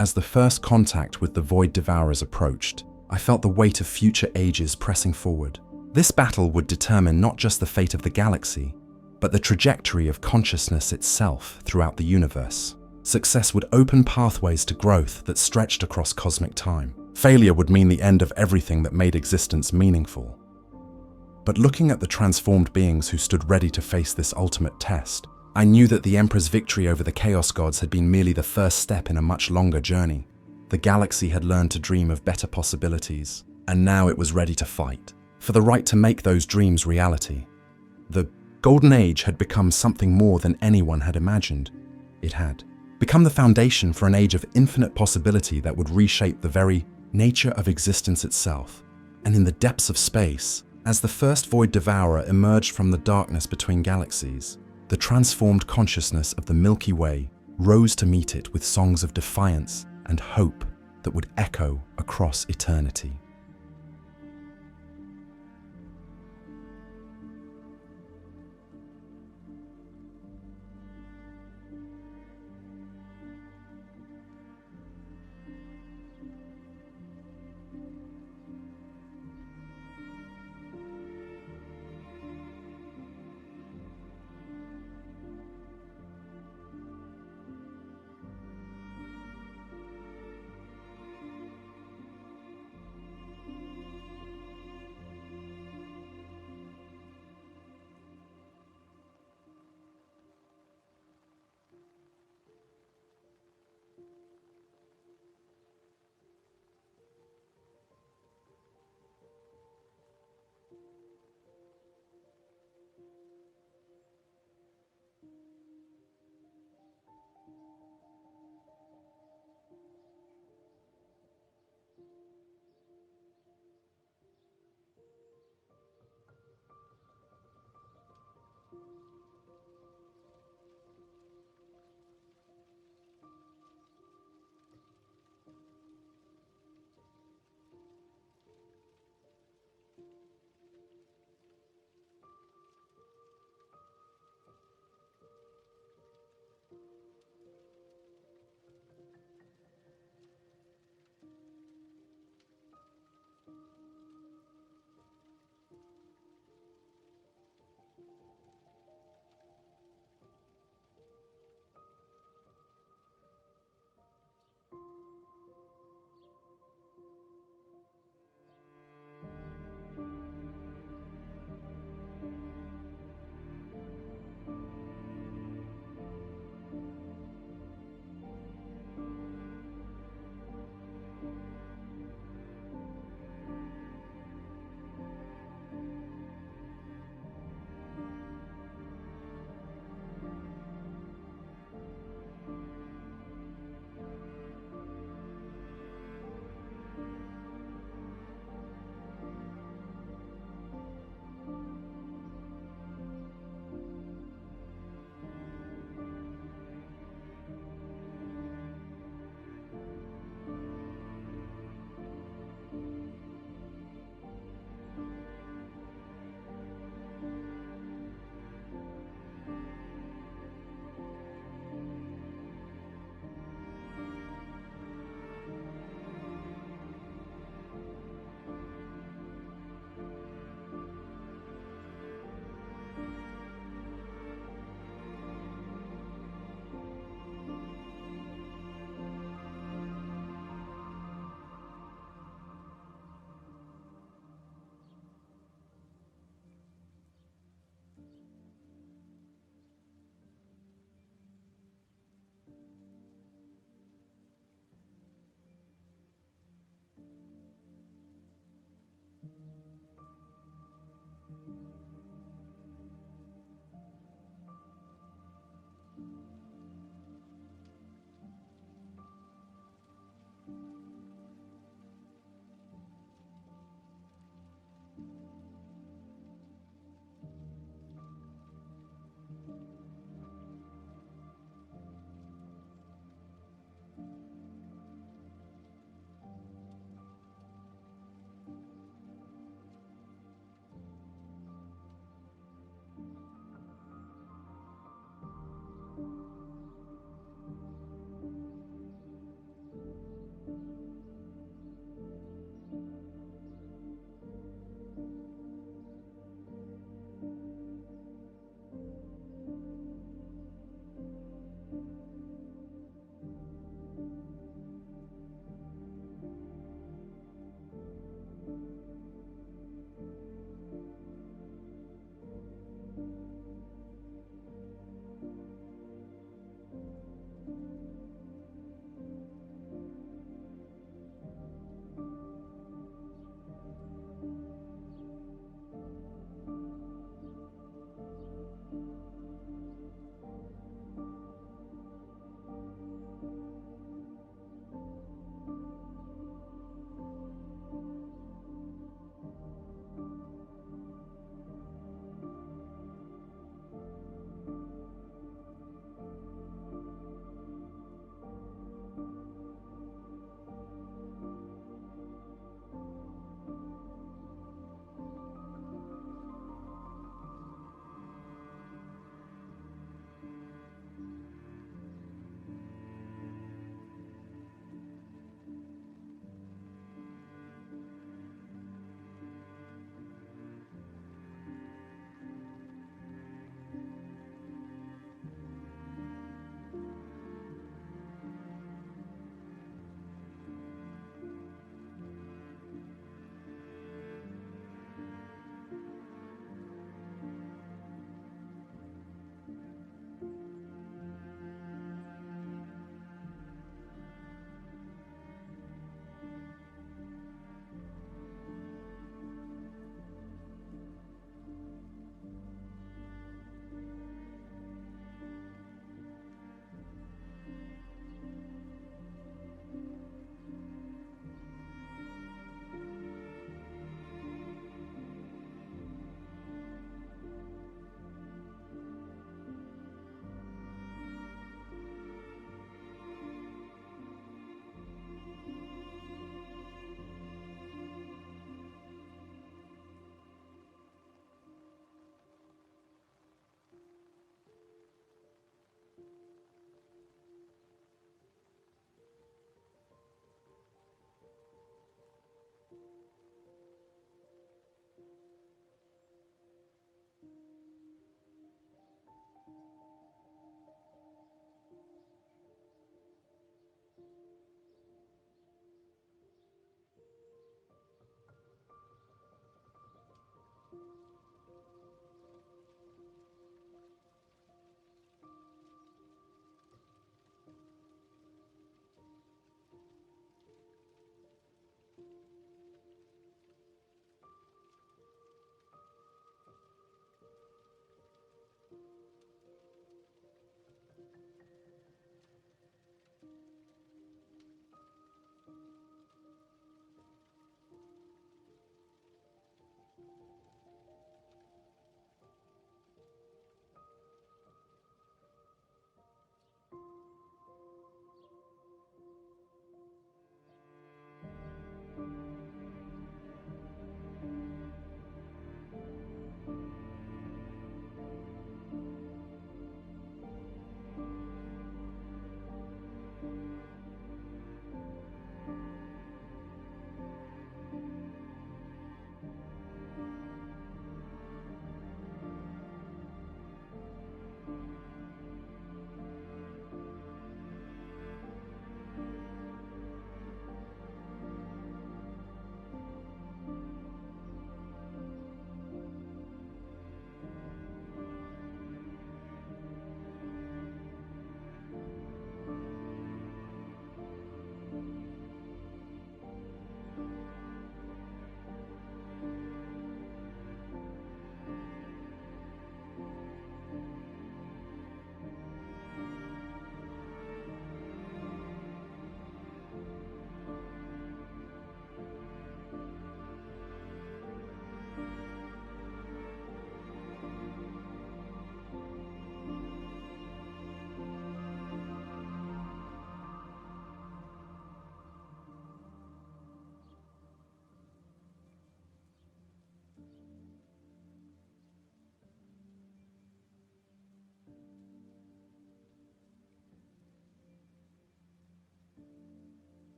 [SPEAKER 1] As the first contact with the Void Devourers approached, I felt the weight of future ages pressing forward. This battle would determine not just the fate of the galaxy, but the trajectory of consciousness itself throughout the universe. Success would open pathways to growth that stretched across cosmic time. Failure would mean the end of everything that made existence meaningful. But looking at the transformed beings who stood ready to face this ultimate test, I knew that the Emperor's victory over the Chaos Gods had been merely the first step in a much longer journey. The galaxy had learned to dream of better possibilities, and now it was ready to fight for the right to make those dreams reality. The Golden Age had become something more than anyone had imagined. It had become the foundation for an age of infinite possibility that would reshape the very nature of existence itself. And in the depths of space, as the first Void Devourer emerged from the darkness between galaxies, the transformed consciousness of the Milky Way rose to meet it with songs of defiance and hope that would echo across eternity.